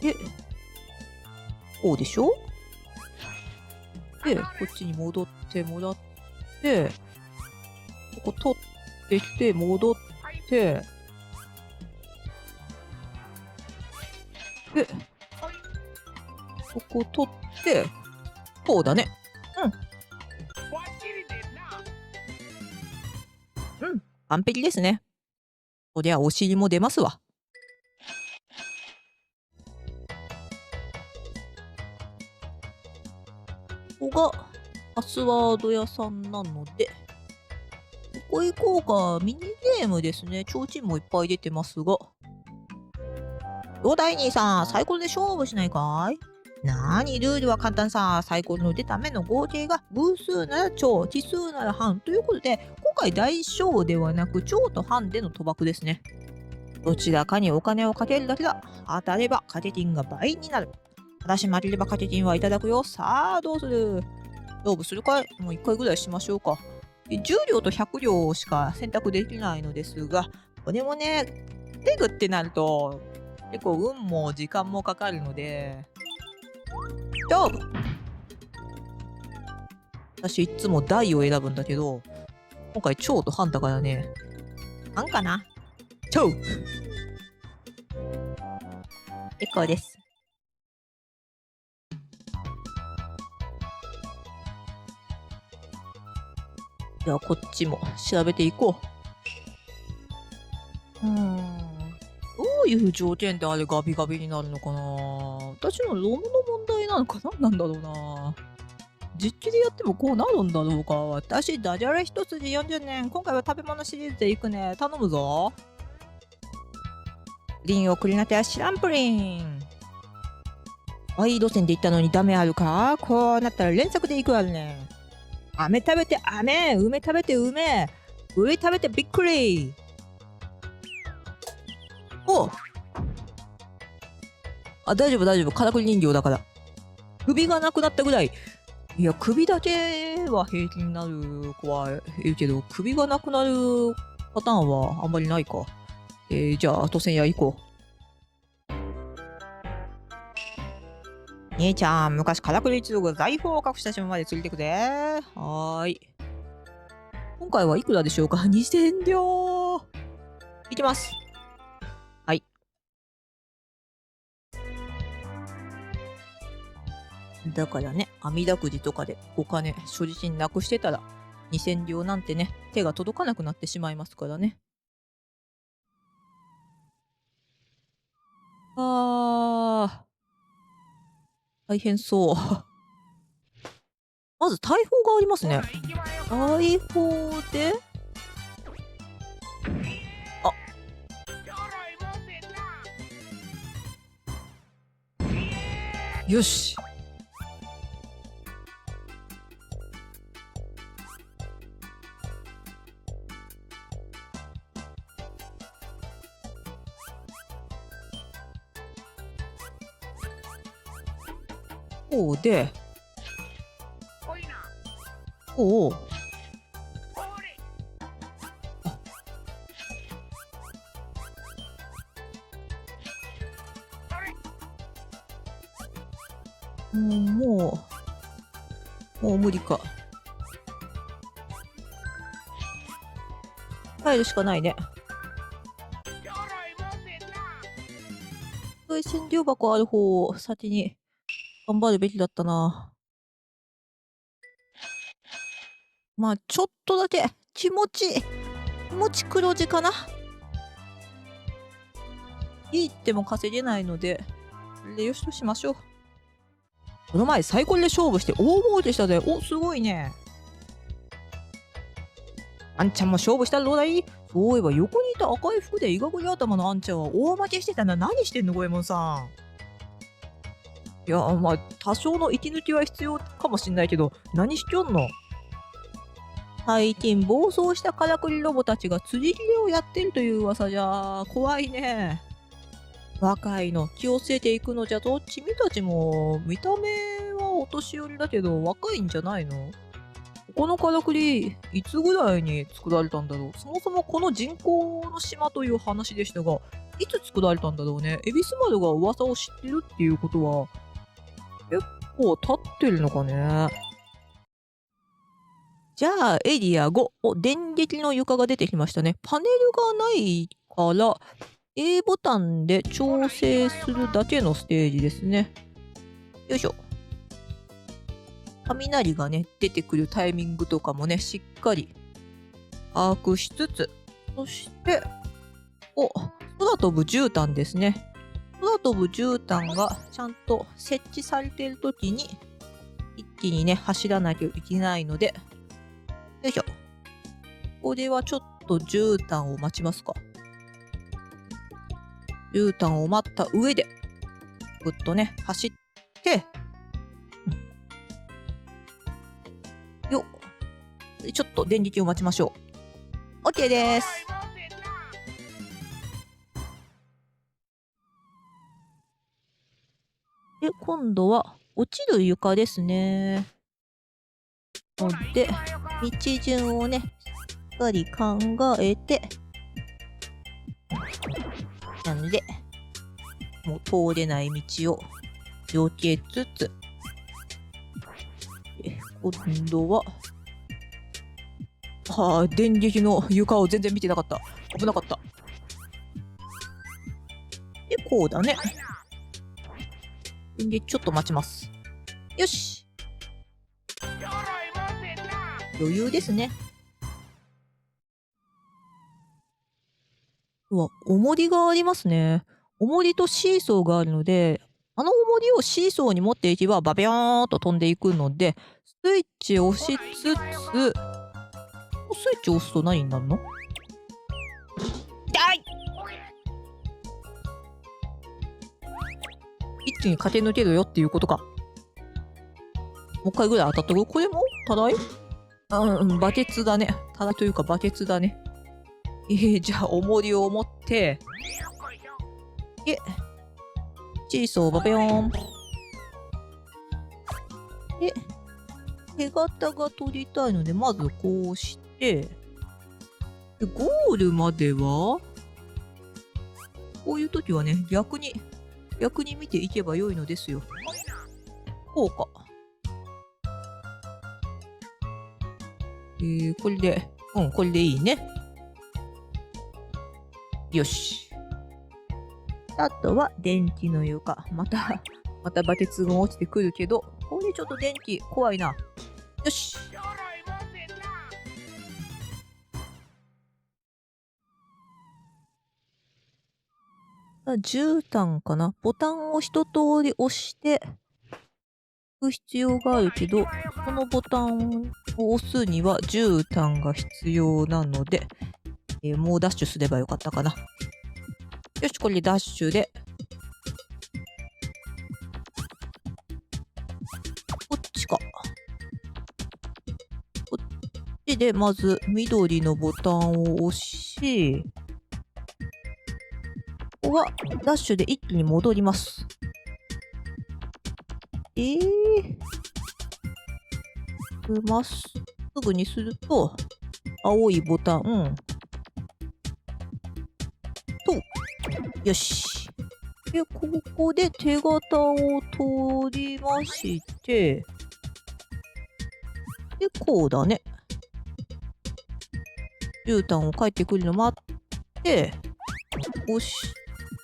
で、こうでしょ？で、こっちに戻ってもらって、ここ取ってきて、戻って、で、ここ取って、こうだね。完璧ですね。そりゃお尻も出ますわ。ここがパスワード屋さんなので、ここ行こうか。ミニゲームですね。提灯もいっぱい出てますが。どうだい兄さん、サイコロで勝負しないかい？なーに、ルールは簡単さ。サイコロの出た目の合計が偶数なら超、奇数なら半ということで、今回大小ではなく超と半での賭博ですね。どちらかにお金をかけるだけだ。当たれば掛け金が倍になる。ただし負ければ掛け金はいただくよ。さあ、どうする？勝負するかい？もう1回ぐらいしましょうか。10両と100両しか選択できないのですが、これもね、ペグってなると、結構運も時間もかかるので、勝負！私いつも大を選ぶんだけど、今回超と半だからね、半かな？超！結構です。ではこっちも調べていこう。どういう条件であれガビガビになるのかな？私のロムの問題なのかな？なんだろうな。実機でやってもこうなるんだろうか。私、ダジャレ一筋40年。今回は食べ物シリーズでいくね。頼むぞ。プリンをくりなては知らんプリン。いい路線で行ったのにダメあるか？こうなったら連作でいくあるね。飴食べて飴、梅食べて梅、上食べてびっくり。お！大丈夫大丈夫。からくり人形だから。首がなくなったぐらい。いや、首だけは平気になる子はいるけど、首がなくなるパターンはあんまりないか。じゃあ、当選屋行こう。兄ちゃん、昔からくり一族が財宝を隠した島まで連れてくぜ。はーい。今回はいくらでしょうか？ 2000 両。いきます。はい。だからね、阿弥陀くじとかでお金、所持金なくしてたら、2000両なんてね、手が届かなくなってしまいますからね。大変そう。まず大砲がありますね。大砲で、よし。こうで、こう。もう無理か。帰るしかないね。そういう診療箱ある方を先に頑張るべきだったな。まあ、ちょっとだけ気持ち黒字かな。いいっても稼げないので、これでよしとしましょう。この前サイコロで勝負して大儲けしたぜ。お、すごいね。あんちゃんも勝負したらどうだい？そういえば横にいた赤い服でいがぐり頭のあんちゃんは大負けしてたな。何してんの、五右衛門さん。いや、まあ、多少の息抜きは必要かもしんないけど、何しちょんの？最近暴走したからくりロボたちが釣り切れをやってるという噂じゃ、怖いね。若いの気をつけていくのじゃと、君たちも見た目はお年寄りだけど若いんじゃないの？このからくり、いつぐらいに作られたんだろう。そもそもこの人工の島という話でしたが、いつ作られたんだろうね。恵比寿丸が噂を知ってるっていうことは、結構経ってるのかね。じゃあ、エリア5。電撃の床が出てきましたね。パネルがないから、A ボタンで調整するだけのステージですね。よいしょ。雷がね、出てくるタイミングとかもね、しっかり把握しつつ、そして、空飛ぶ絨毯ですね。空飛ぶ絨毯がちゃんと設置されているときに、一気にね、走らなきゃいけないので、よいしょ。これはちょっと絨毯を待ちますか。絨毯を待った上で、ぐっとね、走って、よっ。ちょっと電撃を待ちましょう。OK です。で、今度は落ちる床ですね。ので、道順をね、しっかり考えて、なので、もう通れない道を避けつつ、今度は、電撃の床を全然見てなかった。危なかった。で、こうだね。電撃ちょっと待ちます。よし。余裕ですね。うわ、重りがありますね。重りとシーソーがあるので、あの重りをシーソーに持っていけばバビョーンと飛んでいくので、スイッチを押しつつ、スイッチを押すと何になるの？痛い！一気に駆け抜けるよっていうことか。もう一回ぐらい当たっとく？これもただい？バケツだね。ただというかバケツだね。じゃあ重りを持って、シーソーバビョーン。で、手形が取りたいので、まずこうして、でゴールまでは、こういう時はね、逆に見ていけばよいのですよ。こうか。これで、これでいいね。よし。あとは電気の床。またバケツが落ちてくるけど、これちょっと電気怖いな。よし。絨毯かな。ボタンを一通り押して行く必要があるけど、そのボタンを押すには絨毯が必要なので、もうダッシュすればよかったかな。よし、これダッシュで。こっちか。こっちで、まず緑のボタンを押し、ここはダッシュで一気に戻ります。まっすぐにすると、青いボタンと、よし。で、ここで手形を取りまして、で、こうだね。絨毯を帰ってくるの待って、押し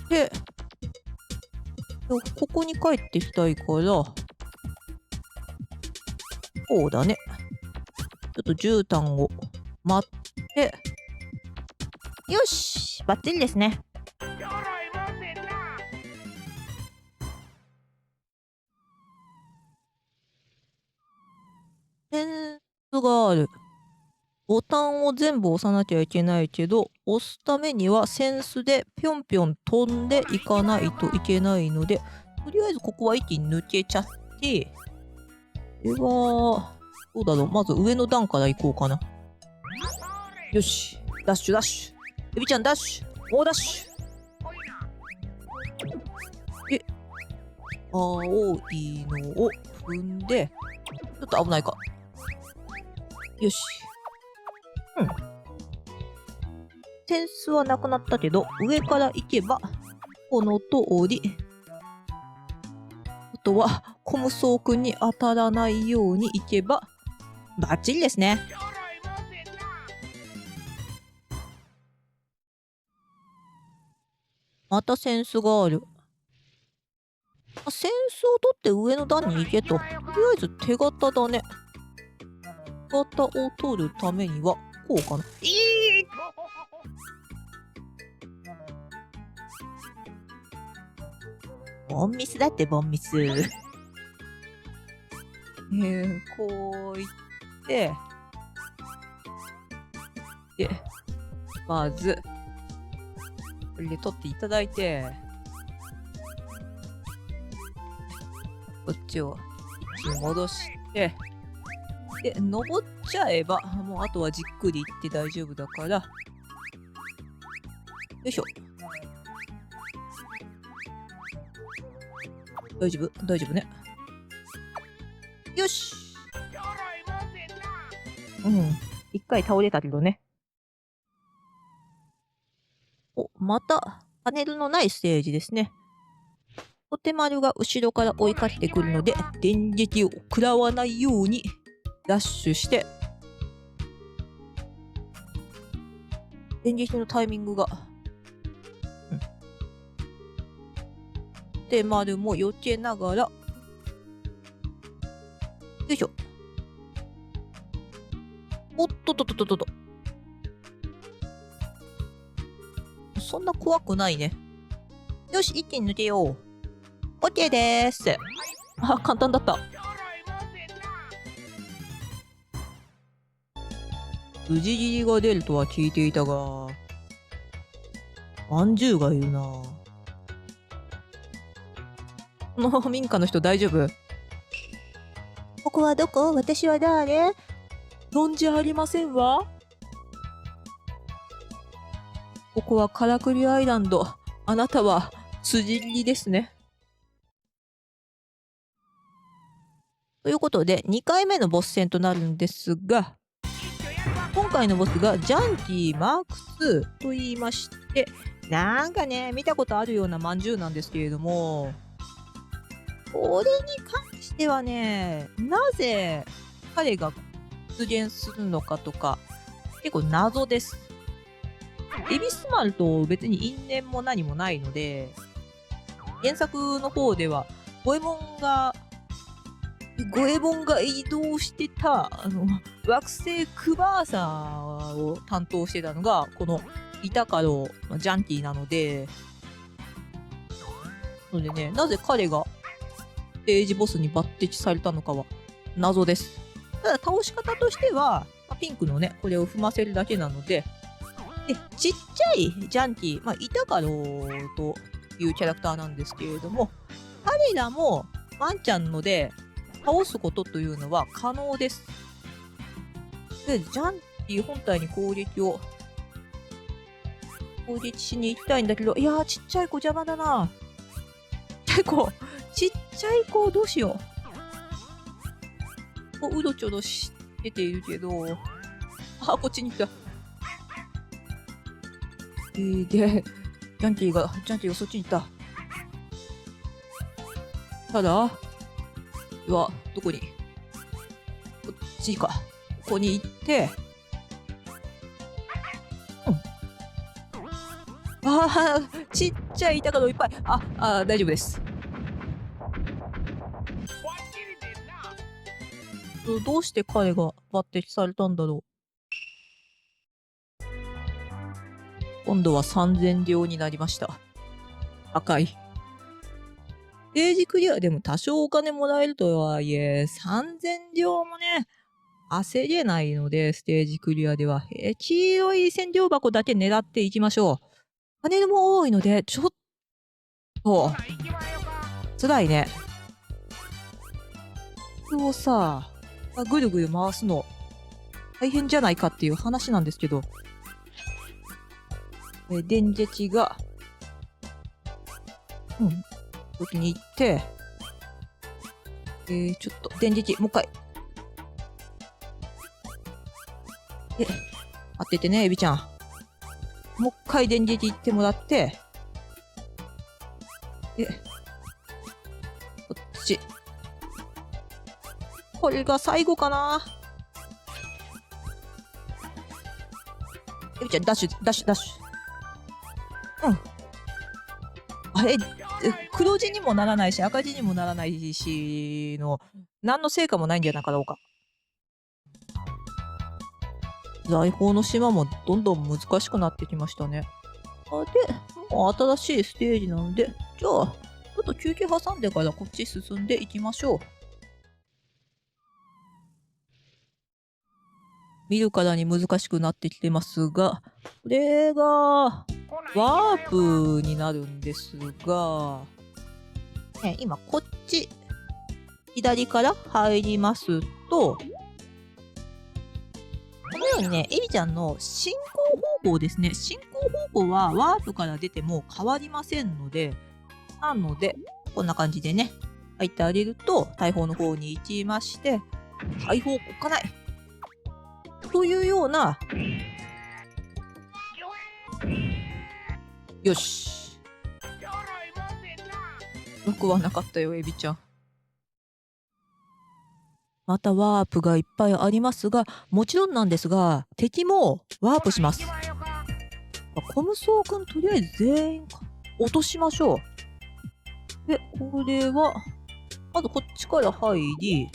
て、ここに帰ってきたいから、こうだね。ちょっと絨毯を待って、よし！バッチリですね。フェンスがある。ボタンを全部押さなきゃいけないけど、押すためにはセンスでぴょんぴょん飛んでいかないといけないので、とりあえずここは一気に抜けちゃって、これは、どうだろう。まず上の段から行こうかな。よし。ダッシュダッシュ。エビちゃんダッシュ。大ダッシュ。青いのを踏んで、ちょっと危ないか。よし。センスはなくなったけど、上から行けば、この通り。あとは、コムソーくんに当たらないように行けば、バッチリですね。またセンスがある。センスを取って上の段に行けと。とりあえず手形だね。手形を取るためには、こうかな。ボンミスだってボンミス。こういって、で、まず、これで取っていただいて、こっちを戻して、で、登っちゃえば、もうあとはじっくり行って大丈夫だから、よいしょ。大丈夫大丈夫ね。よし。一回倒れたけどね。お、また、パネルのないステージですね。お手丸が後ろから追いかけてくるので、電撃を食らわないように、ダッシュして、電撃のタイミングが、手丸も避けながら、よいしょ。おっとっとっとっとっと。そんな怖くないね。よし、一気に抜けよう。OK でーす。あ、簡単だった。無事切りが出るとは聞いていたが、まんじゅうがいるな。この民家の人大丈夫？ここはどこ？私は誰？存じありませんわ。ここはカラクリアイランド。あなたは辻切りですね。ということで、2回目のボス戦となるんですが、今回のボスがジャンキーマーク2と言いまして、なんかね、見たことあるようなまんじゅうなんですけれども、これに関してはね、なぜ彼が出現するのかとか、結構謎です。エビスマルと別に因縁も何もないので、原作の方では、ゴエモンが移動してた、惑星クバーサーを担当してたのが、このイタカロジャンキーなので、なぜ彼がステージボスに抜擢されたのかは謎です。ただ倒し方としては、ピンクのね、これを踏ませるだけなので、で、ちっちゃいジャンキー、イタカロというキャラクターなんですけれども、彼らもワンちゃんので倒すことというのは可能です。で、ジャンキー本体に攻撃しに行きたいんだけど、いやー、ちっちゃい子邪魔だな。ちっちゃい子どうしよう。うろちょろしてているけど、こっちに来た。で、ジャンキーがそっちに行った。ただ、どこに？こっちか。ここに行って、ちっちゃい板がいっぱい。大丈夫です。どうして彼が抜擢されたんだろう。今度は3000両になりました。赤い。ステージクリアでも多少お金もらえるとはいえ、3000両もね、焦れないので、ステージクリアでは。黄色い千両箱だけ狙っていきましょう。パネルも多いので、ちょっと、辛いね。これをさ、ぐるぐる回すの、大変じゃないかっていう話なんですけど、電撃が、時に行って、ちょっと、電撃、もう一回。当ててね、エビちゃん。もう一回電撃行ってもらって、こっち。これが最後かな。エビちゃん、ダッシュ、ダッシュ、ダッシュ。あれ、黒字にもならないし、赤字にもならないしの、何の成果もないんじゃなかろうか。財宝の島もどんどん難しくなってきましたね。で、もう新しいステージなので、じゃあ、ちょっと休憩挟んでからこっち進んでいきましょう。見るからに難しくなってきてますが、これが、ワープになるんですが、今こっち、左から入りますと、このようにね、エリちゃんの進行方向ですね。進行方向はワープから出ても変わりませんので、なので、こんな感じでね、入ってあげると、大砲の方に行きまして、大砲置かない。というような、よし。よくはなかったよ、エビちゃん。またワープがいっぱいありますが、もちろんなんですが、敵もワープします。コムソー君とりあえず全員落としましょう。で、これは、まずこっちから入り、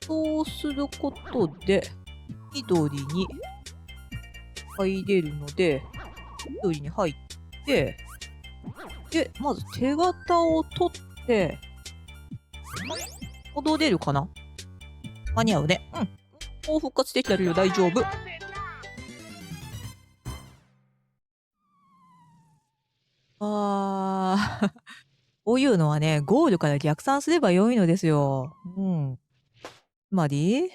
そうすることで、緑に入れるので、緑に入って、で、まず手形を取って、戻れるかな？間に合うね。もう復活できたけど大丈夫。こういうのはね、ゴールから逆算すれば良いのですよ。つまり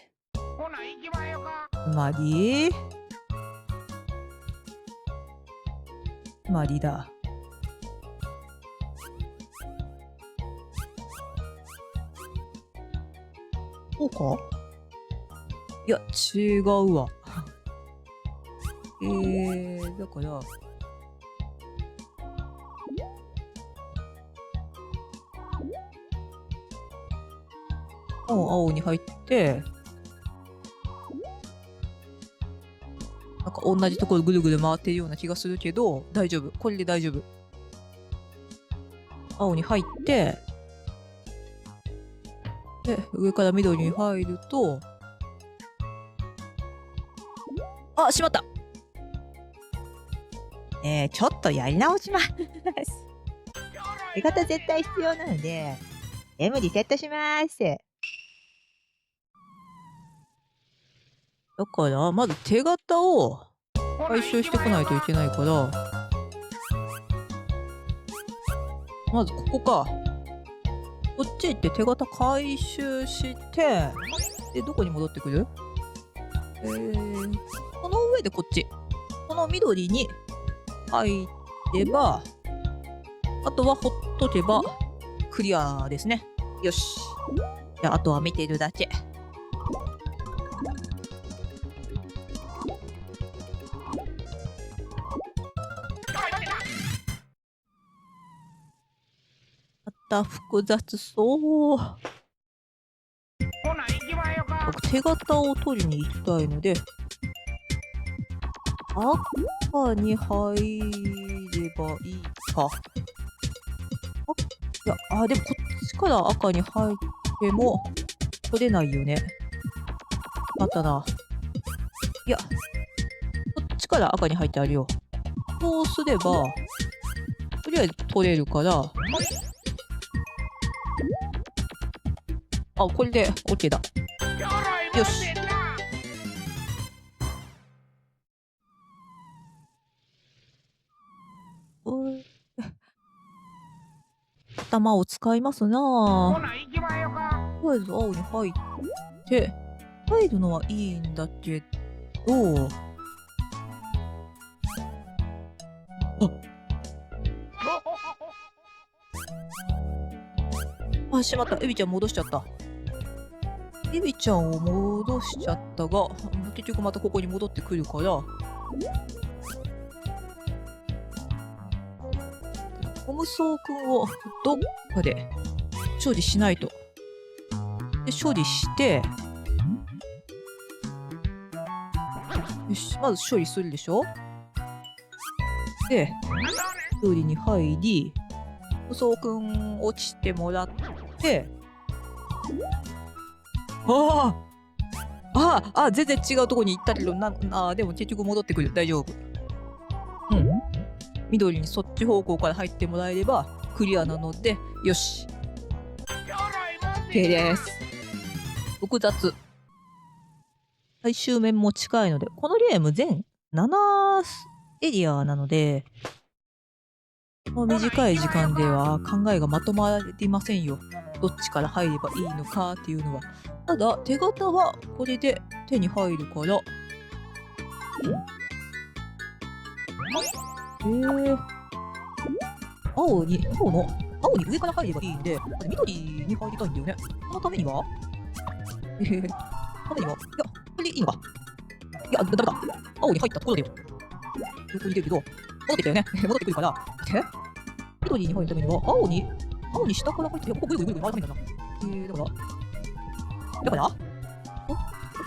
だ。こうか？いや、違うわ。だから、青に入って、なんか同じところぐるぐる回ってるような気がするけど、大丈夫。これで大丈夫。青に入って、で、上から緑に入ると、あ、しまった。ちょっとやり直します。手形絶対必要なので、M リセットします。だから、まず手形を回収してこないといけないから、まずここか。こっち行って手形回収して、で、どこに戻ってくる？この上でこっち。この緑に入れば、あとはほっとけばクリアですね。よし。じゃあ、あとは見てるだけ。また複雑そう。僕、手形を取りに行きたいので、赤に入ればいいか。いや、でもこっちから赤に入っても取れないよね。あったな。いや、こっちから赤に入ってあるよ。そうすれば、とりあえず取れるから、これで OK だ。よし。おい、頭を使いますなぁ。とりあえず青に入って、入るのはいいんだけど、しまった。エビちゃん戻しちゃった。エビちゃんを戻しちゃったが、結局またここに戻ってくるから、ゴムソウくんをどっかで処理しないと。で、処理して、よし、まず処理するでしょ。で、処理に入り、ゴムソウくん落ちてもらって、全然違うとこに行ったけど、でも結局戻ってくる。大丈夫。うん。緑にそっち方向から入ってもらえればクリアなので、よし。OK です。複雑。最終面も近いので、このゲーム全7エリアなので、短い時間では考えがまとまりませんよ。どっちから入ればいいのかっていうのは。ただ、手形はこれで手に入るから。青に上から入ればいいんで、緑に入りたいんだよね。そのためにはいや、これでいいのか。いや、ダメだ。青に入ったところでよ。横に出るけど、戻ってきたよね。戻ってくるから。緑に入るためには、青に下から入って、ここぐるぐるぐる回るためになるな。だから、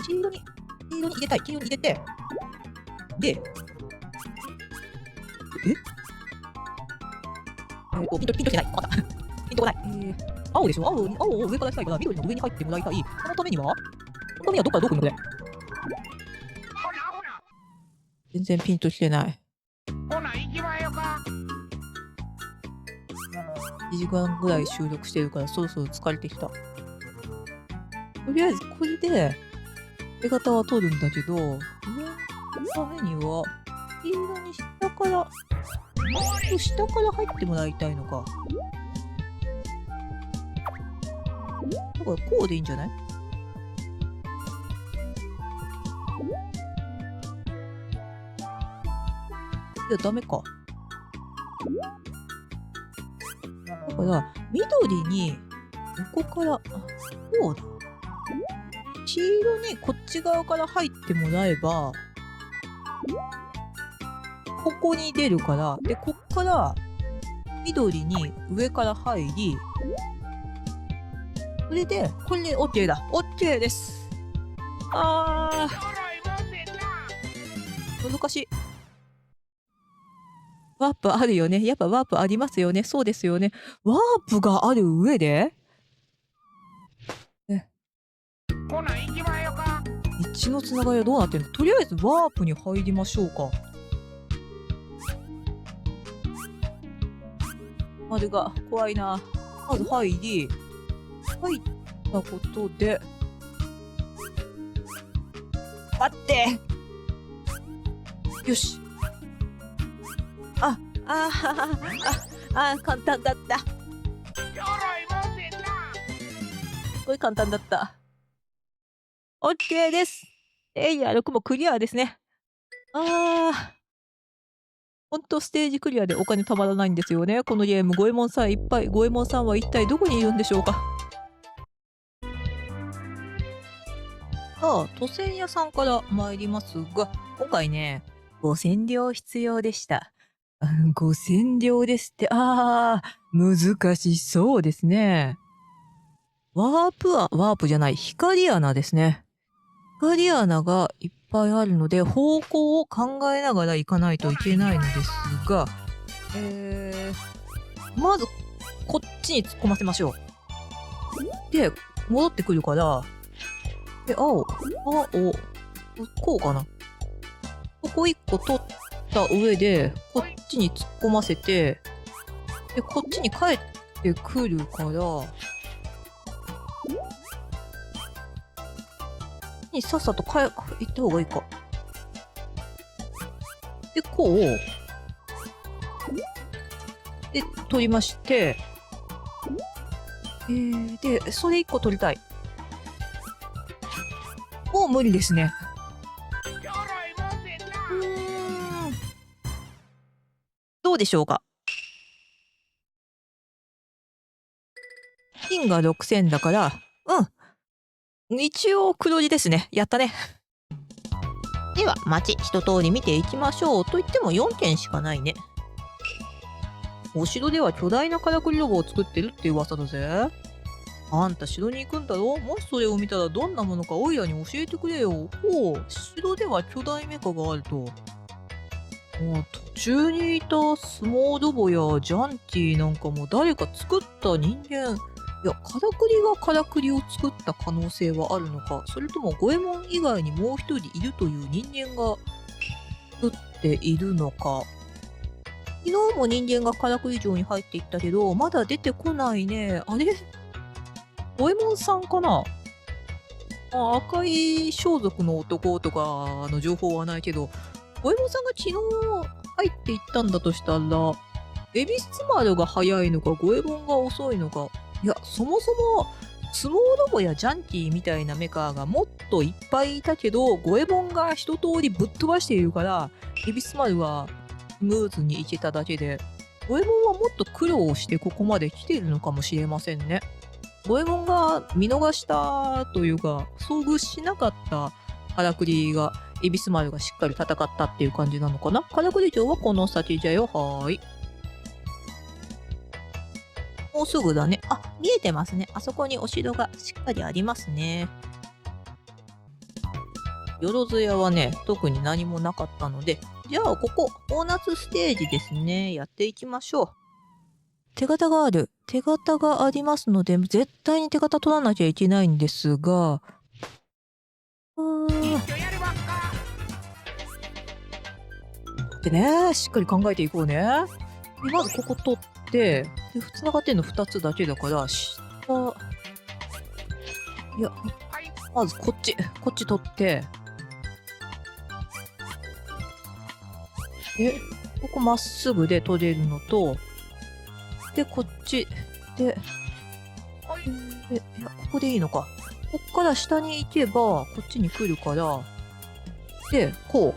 黄色に入れたい。黄色に入れて、で、ピンとしてない。わかった。ピンとこない。青でしょ。青を上からしたいから、緑の上に入ってもらいたい。そのためにはどっからどこにこれ。全然ピンときてない。1時間ぐらい収録してるからそろそろ疲れてきた。とりあえずこれで手形は取るんだけど、上のためには黄色に下から入ってもらいたいのか。だからこうでいいんじゃない？いや、ダメか。だから緑に横からこうだ。黄色にこっち側から入ってもらえばここに出るから、でこっから緑に上から入り、それでこれで OK だ。 OK です。難しい。ワープあるよね。やっぱワープありますよね。そうですよね。ワープがある上で道のつながりはどうなってるの？とりあえずワープに入りましょうか。丸が怖いな。まず入ったことで、待って、よし。簡単だった。すごい簡単だった。OK です。エリア6もクリアですね。ほんとステージクリアでお金たまらないんですよね。このゲーム、五右衛門さんいっぱい。五右衛門さんは一体どこにいるんでしょうか。都銭屋さんから参りますが、今回ね、5000両必要でした。5000両ですって。難しそうですね。ワープじゃない、光穴ですね。光穴がいっぱいあるので、方向を考えながら行かないといけないのですが、まず、こっちに突っ込ませましょう。で、戻ってくるから、青、こうかな。ここ1個取った上で、こっちに突っ込ませて、で、こっちに帰ってくるから、にさっさと行った方がいいか。で、こう。で、取りまして。で、それ1個取りたい。もう無理ですね。どうでしょうか。金が6000だから、一応黒字ですね。やったね。では、街一通り見ていきましょう。といっても4軒しかないね。お城では巨大なからくりロボを作ってるって噂だぜ。あんた城に行くんだろ。もしそれを見たらどんなものかオイラに教えてくれよ。ほう、城では巨大メカがあると。途中にいたスモーロボやジャンティなんかも誰か作った人間。いや、からくりがからくりを作った可能性はあるのか、それとも五右衛門以外にもう一人いるという人間が作っているのか。昨日も人間がからくり城に入っていったけど、まだ出てこないね。あれ五右衛門さんかな。赤い装束の男とかの情報はないけど、五右衛門さんが昨日入っていったんだとしたら、恵比寿丸が早いのか、五右衛門が遅いのか。いや、そもそも、スモーロボやジャンティみたいなメカがもっといっぱいいたけど、五右衛門が一通りぶっ飛ばしているから、恵比寿丸はスムーズにいけただけで、五右衛門はもっと苦労してここまで来ているのかもしれませんね。五右衛門が見逃したというか、遭遇しなかったからくりが、恵比寿丸がしっかり戦ったっていう感じなのかな。からくり城はこの先じゃよ。はーい。もうすぐだね。あ、見えてますね。あそこにお城がしっかりありますね。よろずやはね、特に何もなかったので、じゃあここ、大夏ステージですね。やっていきましょう。手形がある。手形がありますので、絶対に手形取らなきゃいけないんですが、でね、しっかり考えていこうね。でまずここ取って、で、繋がってんの2つだけだから、いや、まずこっち取って、ここまっすぐで取れるのと、で、こっち、で、いや、ここでいいのか。こっから下に行けば、こっちに来るから、で、こ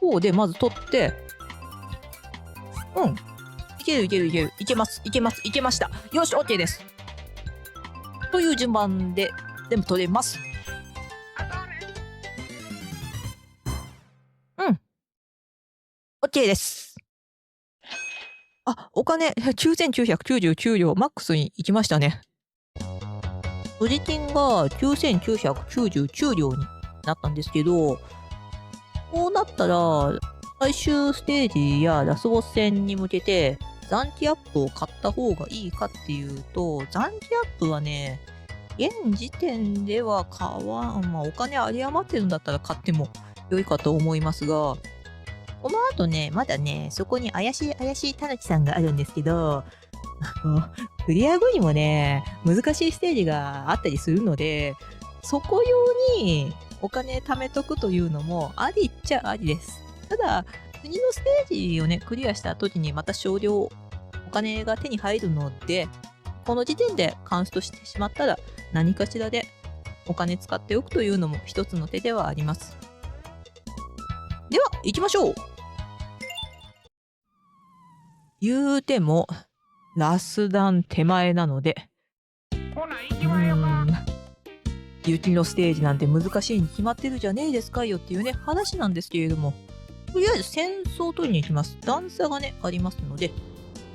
うで、まず取って、いける。いけました。よし、OK です。という順番で全部取れます。OK です。あ、お金9999両マックスに行きましたね。所持金が9999両になったんですけど、こうなったら、最終ステージやラスボス戦に向けて、残機アップを買った方がいいかっていうと、残機アップはね、現時点ではお金有り余ってるんだったら買っても良いかと思いますが、この後ね、まだね、そこに怪しいタヌキさんがあるんですけど、クリア後にもね、難しいステージがあったりするので、そこ用にお金貯めとくというのもありっちゃありです。ただ、次のステージをね、クリアした時にまた少量お金が手に入るので、この時点でカンストしてしまったら何かしらでお金使っておくというのも一つの手ではあります。では、行きましょう。言うても、ラスダン手前なので、雪のステージなんて難しいに決まってるじゃねえですかよっていうね、話なんですけれども、とりあえず戦争を取りに行きます。段差がね、ありますので、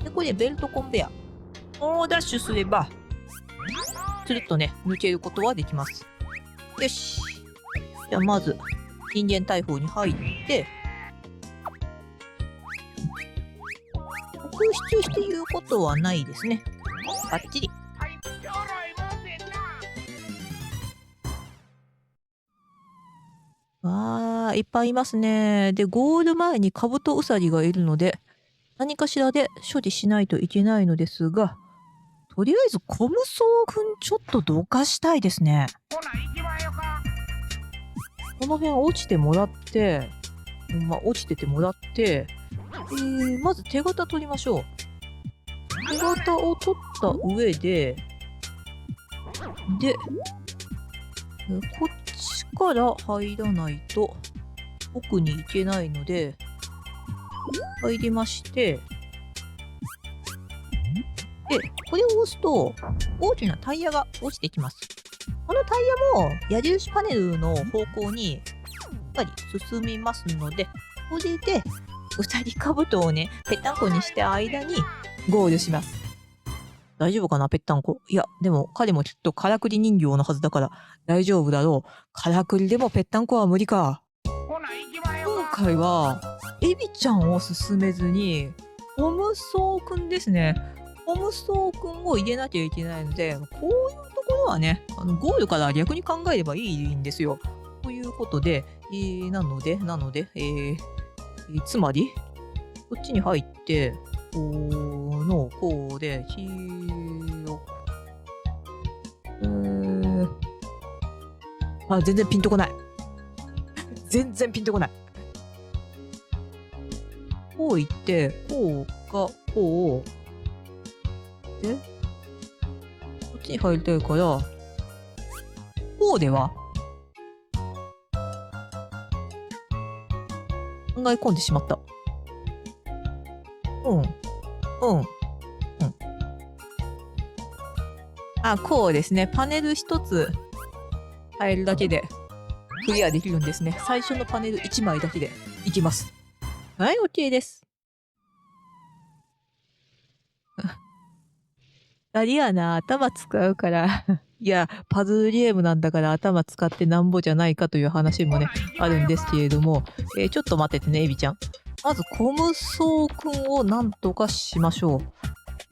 で、これでベルトコンベア。もうダッシュすれば、つるっとね、抜けることはできます。よし。じゃあまず、人間大砲に入って、特筆して言うことはないですね。バッチリ。わー、いっぱいいますね。で、ゴール前にカブトウサギがいるので、何かしらで処理しないといけないのですが、とりあえずコムソー軍ちょっとどかしたいですね。この辺落ちてもらって、落ちててもらって、まず手形取りましょう。手形を取った上で、こっちから入らないと奥に行けないので、入りまして、で、これを押すと大きなタイヤが落ちてきます。このタイヤも矢印パネルの方向にしっかり進みますので、これでうさぎかぶとをね、ぺったんこにして間にゴールします。大丈夫かな、ぺったんこ。いや、でも彼もきっとからくり人形のはずだから大丈夫だろう。からくりでもぺったんこは無理か。今回はエビちゃんを進めずにポムソーくんですね。ポムソーくんを入れなきゃいけないので、こういうところはね、ゴールから逆に考えればいいんですよ。ということで、なので、つまり、こっちに入って、こうで、全然ピンとこない。全然ピンとこない。こう行って、こうか、こう。で、こっちに入りたいから、こうでは考え込んでしまった。こうですね。パネル一つ変えるだけでクリアできるんですね。最初のパネル1枚だけでいきます。はい、OK です。ありやな、頭使うから。いや、パズルゲームなんだから頭使ってなんぼじゃないかという話もね、あるんですけれども、ちょっと待っててね、エビちゃん。まず、コムソーくんをなんとかしましょう。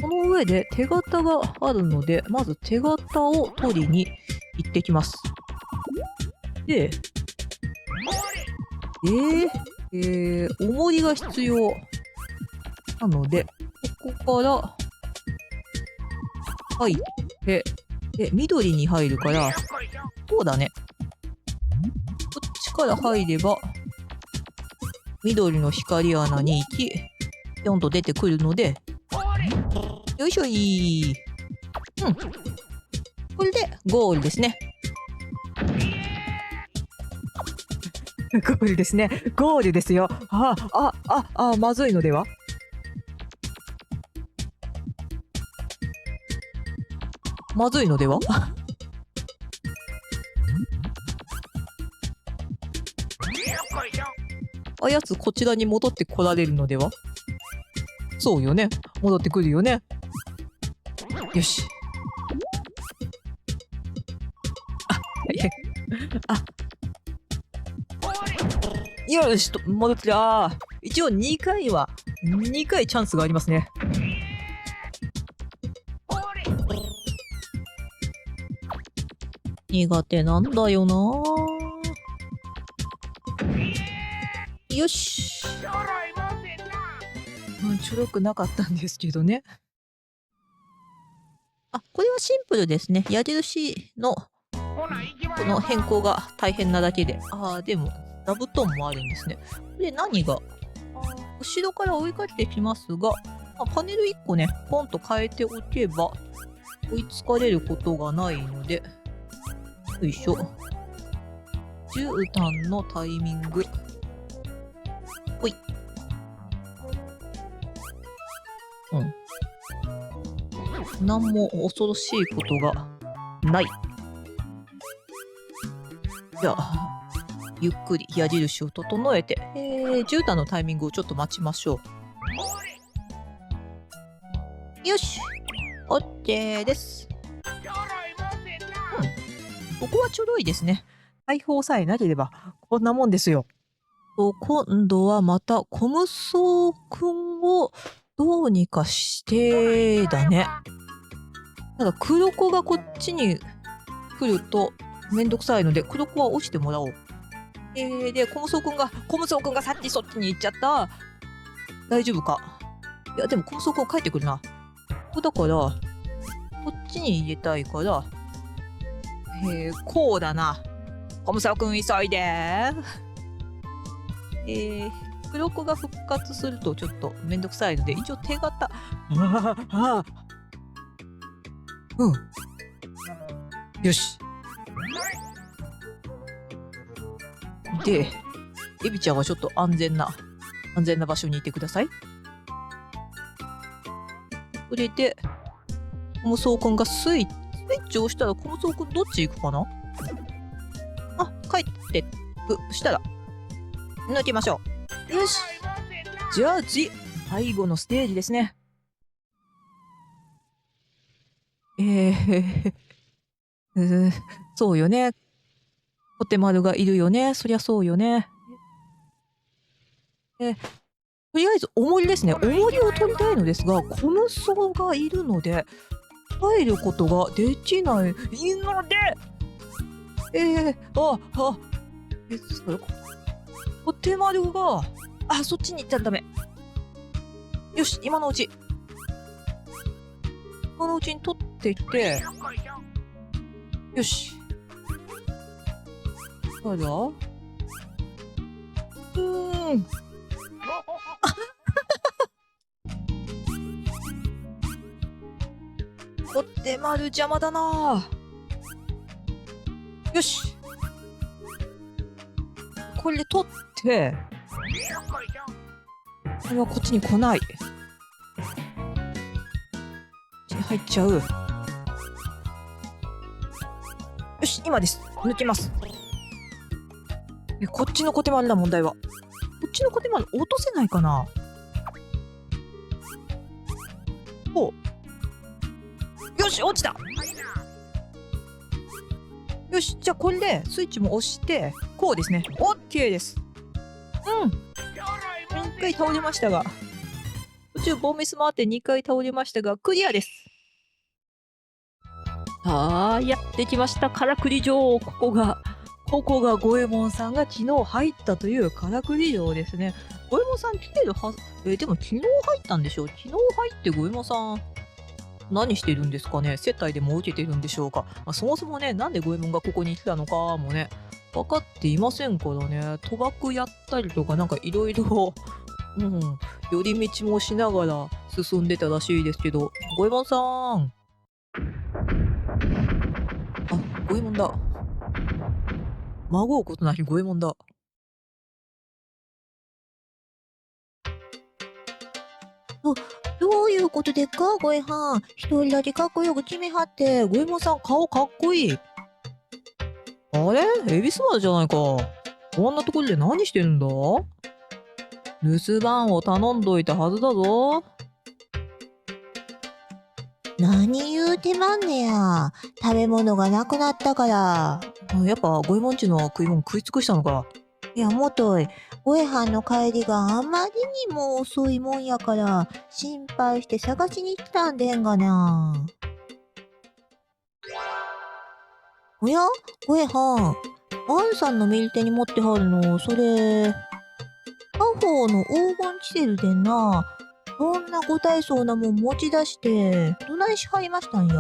この上で手形があるので、まず手形を取りに行ってきます。で、重りが必要。なので、ここから入って、緑に入るから、そうだね。こっちから入れば、緑の光穴に行き、ぴょんと出てくるので、よいしょいー。これでゴールですね。ゴールですね。ゴールですよ。まずいのでは？まずいのでは？やつこちらに戻ってこられるのでは？そうよね。戻ってくるよね。よし。よしと、戻ってきた。一応2回チャンスがありますね。苦手なんだよな。よし。ちょろくなかったんですけどね。これはシンプルですね。矢印のこの変更が大変なだけで。でも座布団もあるんですね。で、何が後ろから追いかけてきますが、パネル1個ね、ポンと変えておけば追いつかれることがないので、よいしょ。絨毯のタイミング。ほい。何も恐ろしいことがない。じゃあ、ゆっくり矢印を整えて、絨毯のタイミングをちょっと待ちましょう。よし !OK です。ここはちょろいですね。大砲さえなければ、こんなもんですよ。今度はまた、コムソーくんをどうにかしてだね。ただ、黒子がこっちに来るとめんどくさいので、黒子は落ちてもらおう。で、コムソーくんがさっきそっちに行っちゃった。大丈夫か？いや、でもコムソーくん帰ってくるな。だから、こっちに入れたいから、こうだな。コムサくん急いで。黒子が復活するとちょっとめんどくさいので、一応手形。うん。よし。で、エビちゃんはちょっと安全な場所にいてください。それで、コムソウくんがスイッチを押したら、コムソウくんどっち行くかな。あ、帰ってしたら、抜きましょう。よし。じゃあ次、最後のステージですね。そうよね。コテマルがいるよね。そりゃそうよね。とりあえず重りですね。重りを取りたいのですが、コムソウがいるので、入ることができないので、それコテマルが、そっちに行ったらダメ。よし、今のうちに取ってきて、よし。ただ、コテマル邪魔だな。よし。これで取って、これはこっちに来ない。こっちに入っちゃう。よし、今です。抜きます。こっちのコテマルだ、問題は。こっちのコテマル落とせないかな。ほう。よし、落ちた。よし、じゃあこれでスイッチも押して、こうですね。OK です。2回倒れましたが、途中ボンミスもあって2回倒れましたが、クリアです。やってきました、からくり城。ここが五右衛門さんが昨日入ったというからくり城ですね。五右衛門さん来てるはず。でも昨日入ったんでしょう。昨日入って五右衛門さん、何してるんですかね。接待でも受けてるんでしょうか。そもそもね、なんで五右衛門がここに来たのかもね、分かっていませんからね。賭博やったりとか、なんかいろいろ、寄り道もしながら進んでたらしいですけど、五右衛門さん。五右衛門だ。孫うことなき五右衛門だ。どういうことでっか、ごえはん。一人だけかっこよく決めはって、五右衛門さん顔かっこいい。あれ恵比寿丸じゃないか。こんなところで何してるんだ。留守番を頼んどいたはずだぞ。何言うてまんねや。食べ物がなくなったから。やっぱ五右衛門ちの食い物食い尽くしたのか。いや、もとい、ごえはんの帰りがあまりにも遅いもんやから、心配して探しに来たんでんがな。おや、ごえはん。アンさんの右手に持ってはるの、それ、家宝の黄金キセルでな。そんなご大層なもん持ち出して、どないしはりましたんや。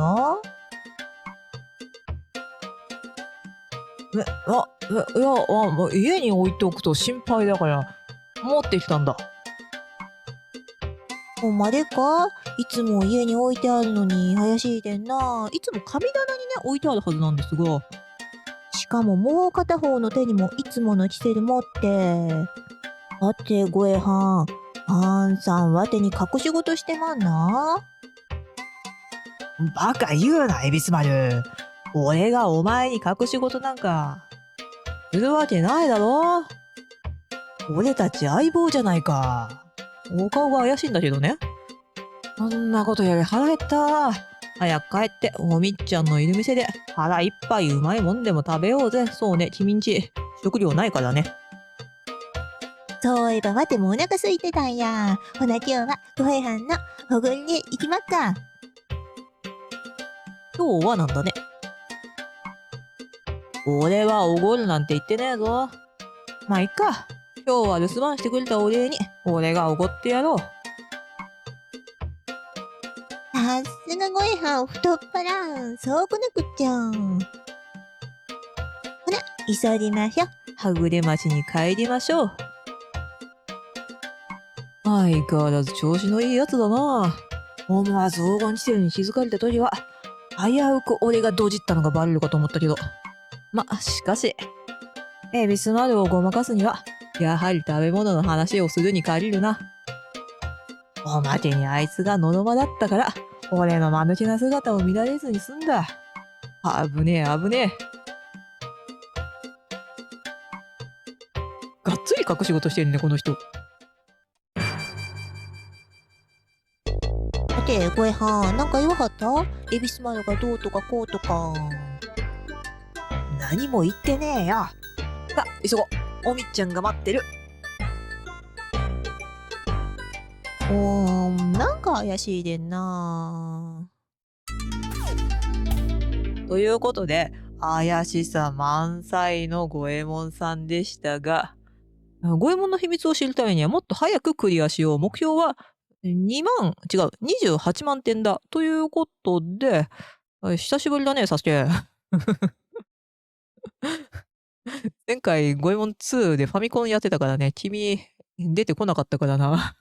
もう家に置いておくと心配だから持ってきたんだ。ほんまでか。いつも家に置いてあるのに怪しいでんな。いつも神棚にね置いてあるはずなんですが、しかももう片方の手にもいつものキセル持って。だってごえはん、あんさんわてに隠し事してまんな。バカ言うな、恵比寿丸。俺がお前に隠し事なんかするわけないだろ。俺たち相棒じゃないか。お顔が怪しいんだけどね。そんなことより腹減った。早く帰っておみっちゃんのいる店で腹いっぱいうまいもんでも食べようぜ。そうね、君んち食料ないからね。そういえばわてもお腹空いてたんや。ほな今日はごえはんのおごりで行きまっか。今日はなんだね。俺はおごるなんて言ってねえぞ。まあいっか。今日は留守番してくれたお礼に俺がおごってやろう。さすがごえはん太っ腹。そうこなくっちゃん。ほな急ぎましょ。はぐれ町に帰りましょう。相変わらず調子のいいやつだな。思わず黄金地点に気づかれた時は、危うく俺がドジったのがバレるかと思ったけど。しかし、恵比寿丸をごまかすには、やはり食べ物の話をするに限るな。おまけにあいつがのどまだったから、俺の間抜けな姿を見られずに済んだ。危ねえ危ねえ。がっつり隠し事してるね、この人。さて、ごえはん、なんか言わはった？恵比寿丸がどうとかこうとか。何も言ってねえよ。さあ、急ごう。おみっちゃんが待ってる。なんか怪しいでんな。ということで、怪しさ満載の五右衛門さんでしたが、五右衛門の秘密を知るためにはもっと早くクリアしよう。目標は28万点だ。ということで、久しぶりだね、サスケ。前回五右衛門2でファミコンやってたからね、君出てこなかったからな。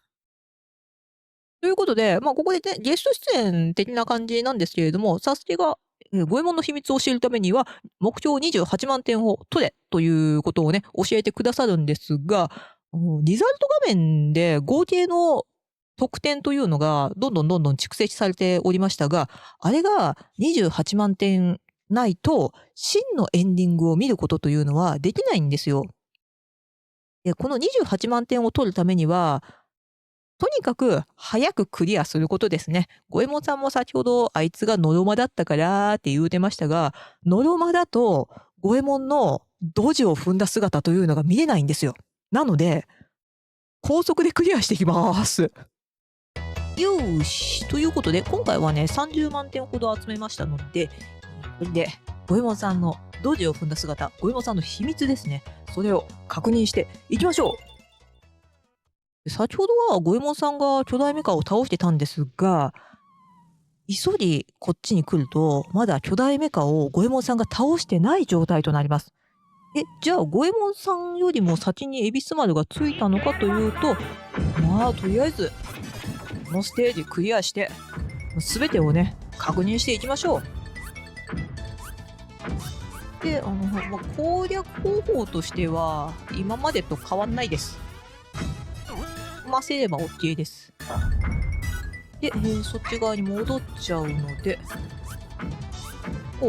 ということで、ここでね、ゲスト出演的な感じなんですけれども、サスケが五右衛門の秘密を知るためには、目標28万点を取れということをね、教えてくださるんですが、リザルト画面で合計の得点というのがどんどん蓄積されておりましたが、あれが28万点ないと、真のエンディングを見ることというのはできないんですよ。で、この28万点を取るためには、とにかく早くクリアすることですね。五右衛門さんも先ほどあいつがノロマだったからって言うてましたが、ノロマだと五右衛門のドジを踏んだ姿というのが見れないんですよ。なので、高速でクリアしていきます。よーし。ということで、今回はね、30万点ほど集めましたので、これで、五右衛門さんのドジを踏んだ姿、五右衛門さんの秘密ですね。それを確認していきましょう。先ほどは五右衛門さんが巨大メカを倒してたんですが、急ぎこっちに来ると、まだ巨大メカを五右衛門さんが倒してない状態となります。じゃあ五右衛門さんよりも先に恵比寿丸がついたのかというと、とりあえず、このステージクリアして、全てをね、確認していきましょう。で、攻略方法としては、今までと変わんないです。済ませれば OK です。で、そっち側に戻っちゃうので、違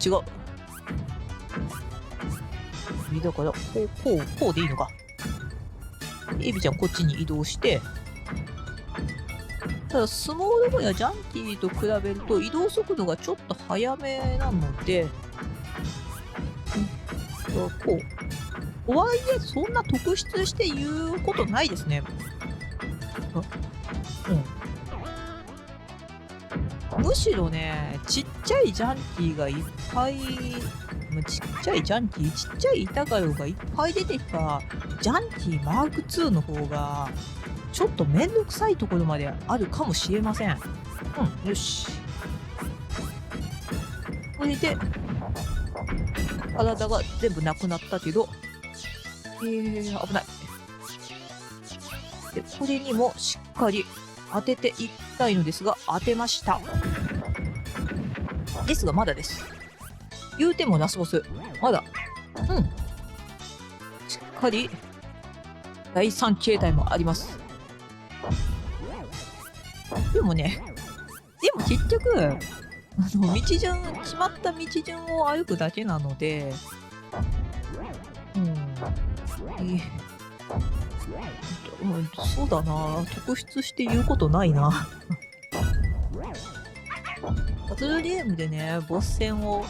う。だから、こうでいいのか。エビちゃんこっちに移動して、ただスモールボやジャンティと比べると移動速度がちょっと速めなので、とはいえそんな特筆して言うことないですね。むしろね、ちっちゃいジャンティがいっぱい、ちっちゃいジャンティ、ちっちゃい板ガロがいっぱい出てきたジャンティマーク2の方が、ちょっとめんどくさいところまであるかもしれません。よし。これで、体が全部なくなったけど、危ない。で、これにもしっかり当てていきたいのですが、当てました。ですが、まだです。言うてもラスボス。まだ。しっかり、第3形態もあります。でも結局、決まった道順を歩くだけなので、そうだな、特筆して言うことないな。バトルゲームでね、ボス戦を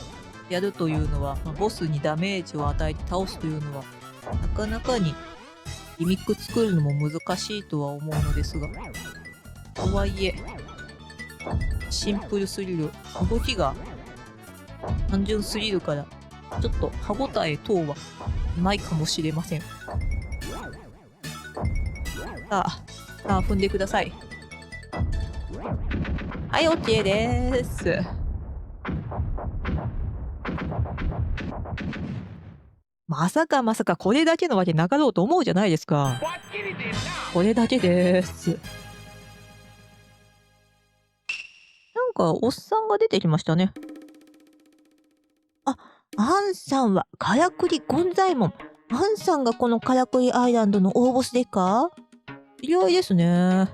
やるというのは、ボスにダメージを与えて倒すというのは、なかなかにギミック作るのも難しいとは思うのですが、とはいえ、シンプルすぎる、動きが単純すぎるから、ちょっと歯応え等はないかもしれません。さあ、踏んでください。はい、OK です。まさかまさかこれだけのわけなかろうと思うじゃないですか。これだけです。なんかおっさんが出てきましたね。アンさんはからくりゴンザイモン。アンさんがこのからくりアイランドの大ボスでか？知り合いですね。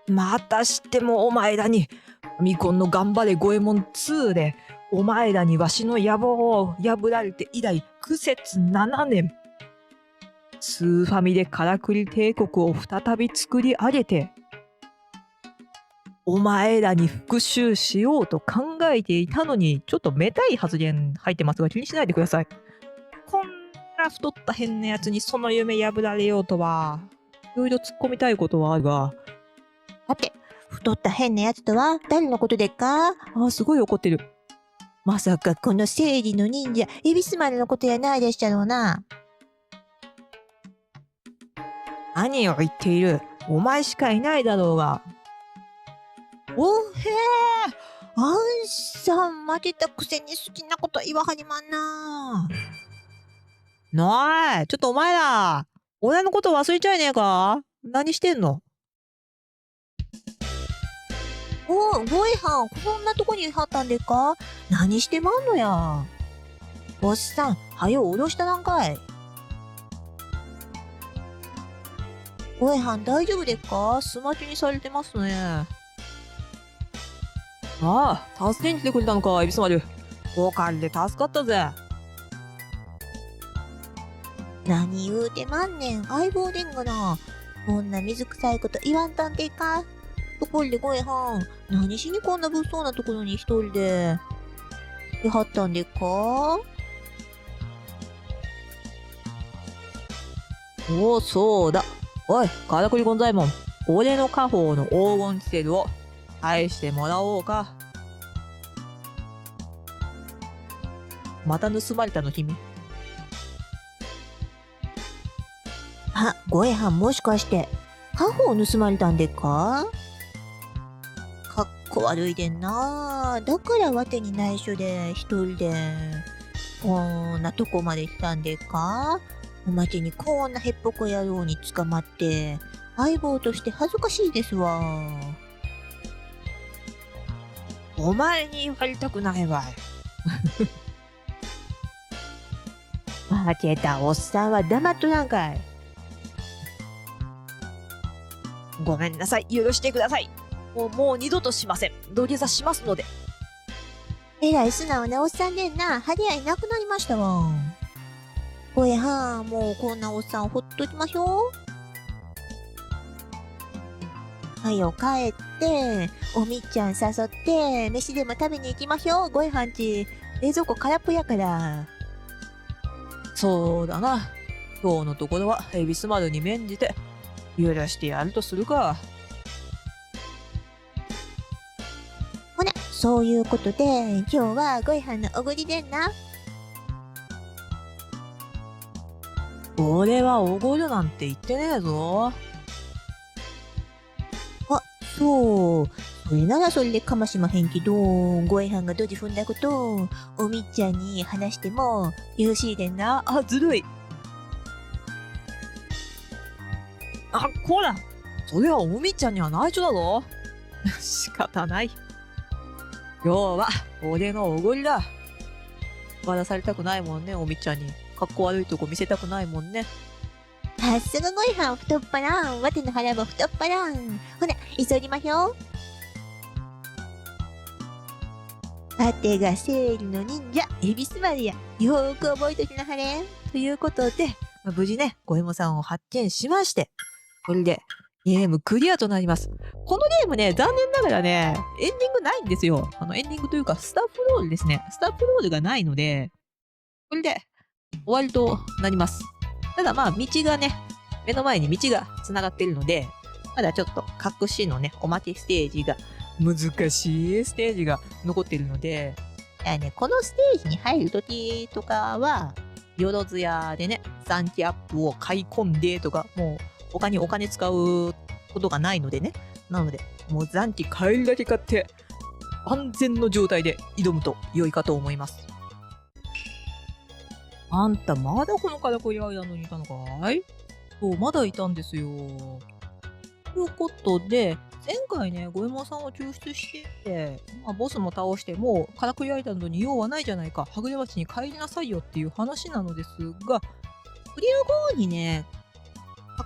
またしてもお前らに、ファミコンの頑張れゴエモン2で、お前らにわしの野望を破られて以来、苦節7年。スーファミでからくり帝国を再び作り上げて、お前らに復讐しようと考えていたのに、ちょっとめたい発言入ってますが気にしないでください。こんな太った変なやつにその夢破られようとは、いろいろ突っ込みたいことはあるが、さて、太った変なやつとは誰のことでっか？すごい怒ってる。まさかこの正義の忍者、恵比寿丸のことやないでしたろうな。何を言っている？お前しかいないだろうが。おへえ、アンさん負けたくせに好きなこと言わはりまんな。なあい、ちょっとお前ら、俺のこと忘れちゃいねえか？何してんの？おゴエハン、こんなとこにいはったんでっか？何してまんのや。おっさん、はよ下ろしたなんかい。ゴエハン大丈夫でっか？スマキにされてますね。助けに来てくれたのか、エビスマル。おかげで助かったぜ。何言うてまんねん、相棒でんがな。こんな水臭いこと言わんたんてか。ところでゴエハン、何しにこんな物騒なところに一人でいはったんでっか？そうだ。おい、からくりゴンザイモン。俺の家宝の黄金キセルを返してもらおうか。また盗まれたの君。ゴエハンもしかして、家宝盗まれたんでっか？かっこ悪いでんな。だからわてに内緒で一人で、こんなとこまで来たんでっか？おまけにこんなへっぽこ野郎に捕まって、相棒として恥ずかしいですわ。お前に言われたくないわい。負けたおっさんは黙っとらんかい。ごめんなさい。許してください。もう二度としません。土下座しますので。えらい素直なおっさんでんな。張り合いなくなりましたわ。ゴエハン、もうこんなおっさんほっときましょう。はよ帰って、おみっちゃん誘って、飯でも食べに行きましょう。ゴエハンち、冷蔵庫空っぽやから。そうだな。今日のところはエビス丸に免じて許してやるとするか。ほな、そういうことで、今日はゴエハンのおごりでんな。俺はおごるなんて言ってねえぞ。そう、それならそれでかましまへんけど、ゴエハンがドジ踏んだこと、おみっちゃんに話してもよろしいでんな。ずるい。こら、それはおみちゃんには内緒だぞ。仕方ない。今日は俺のおごりだ。バラされたくないもんね、おみちゃんに。かっこ悪いとこ見せたくないもんね。さっすがゴエハン太っ腹ん。わての腹も太っ腹ん。ほな、急ぎましょう。わてが正義の忍者、恵比寿丸や。よーく覚えときなはれん。ということで、無事ね、ゴエモさんを発見しまして、これでゲームクリアとなります。このゲームね、残念ながらね、エンディングないんですよ。エンディングというか、スタッフロールですね。スタッフロールがないので、これで終わりとなります。ただ道がね、目の前に道が繋がっているので、まだちょっと隠しのね、おまけステージが、難しいステージが残っているので、このステージに入るときとかは、よろずやでね、3期アップを買い込んでとか、もう他にお金使うことがないのでね。なので、もう残機買えるだけ買って、安全の状態で挑むと良いかと思います。あんたまだこのからくりアイランドにいたのかい？そう、まだいたんですよ。ということで、前回ね、五右衛門さんを救出して、ボスも倒して、もうからくりアイランドに用はないじゃないか、はぐれ町に帰りなさいよっていう話なのですが、クリア後にね、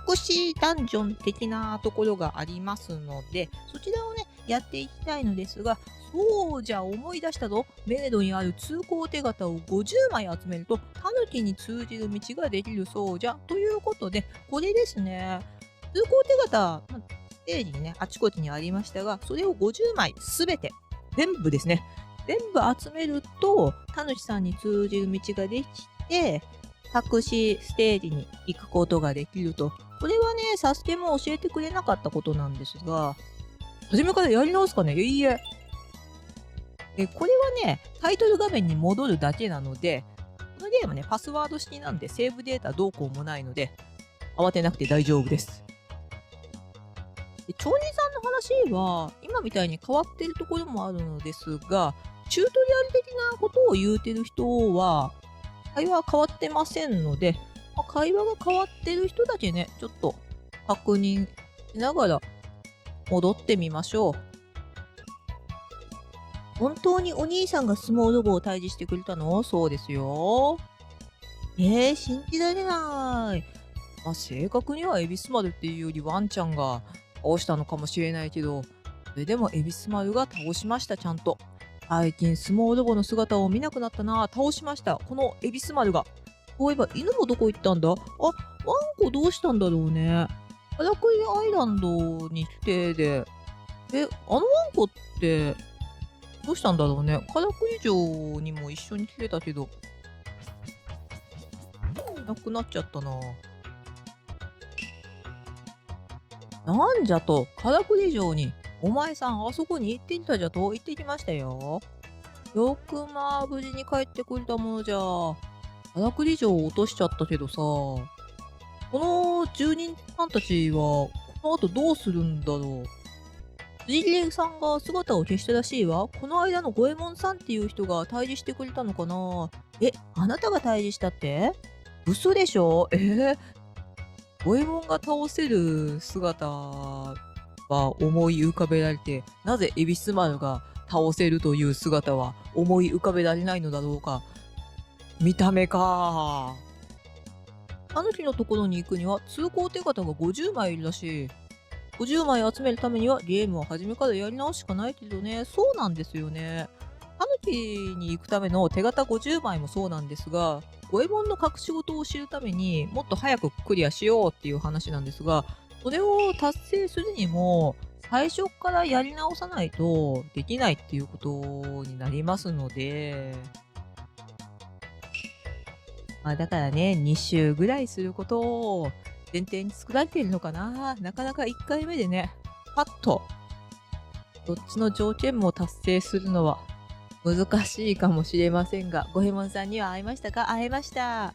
隠しダンジョン的なところがありますので、そちらをね、やっていきたいのですが、そうじゃ思い出したぞ。迷路にある通行手形を50枚集めると、タヌキに通じる道ができるそうじゃ。ということで、これですね。通行手形、ステージにね、あちこちにありましたが、それを50枚すべて、全部ですね。全部集めると、タヌキさんに通じる道ができて、隠しステージに行くことができると。これはね、サスケも教えてくれなかったことなんですが、初めからやり直すかね？いいえ。これはね、タイトル画面に戻るだけなので、このゲームはね、パスワード式なんでセーブデータどうこうもないので、慌てなくて大丈夫です。で、町人さんの話は、今みたいに変わってるところもあるのですが、チュートリアル的なことを言うてる人は、会話は変わってませんので、会話が変わってる人だけね、ちょっと確認しながら戻ってみましょう。本当にお兄さんが相撲ロボを退治してくれたの？そうですよ。信じられない。正確には恵比寿丸っていうよりワンちゃんが倒したのかもしれないけど、それでも恵比寿丸が倒しました、ちゃんと。最近相撲ロボの姿を見なくなったな。倒しました。この恵比寿丸が。そういえば犬もどこ行ったんだ？ワンコどうしたんだろうね。からくりアイランドに来てで、ワンコってどうしたんだろうね。からくり城にも一緒に来てたけど、いなくなっちゃったな。なんじゃと、からくり城に、お前さんあそこに行ってきたじゃと？行ってきましたよ。よく無事に帰ってくれたものじゃ。からくり城を落としちゃったけどさ、この住人さんたちは、この後どうするんだろう。辻切さんが姿を消したらしいわ。この間の五右衛門さんっていう人が退治してくれたのかな？あなたが退治したって？嘘でしょ？五右衛門が倒せる姿は思い浮かべられて、なぜ恵比寿丸が倒せるという姿は思い浮かべられないのだろうか。見た目か。タヌキのところに行くには通行手形が50枚いるらしい。50枚集めるためにはゲームを初めからやり直すしかないけどね。そうなんですよね。タヌキに行くための手形50枚もそうなんですが、五右衛門の隠し事を知るためにもっと早くクリアしようっていう話なんですが、それを達成するにも最初からやり直さないとできないっていうことになりますので、だからね、2周ぐらいすることを前提に作られているのかな。なかなか1回目でね、パッとどっちの条件も達成するのは難しいかもしれませんが、五右衛門さんには会えましたか？会えました。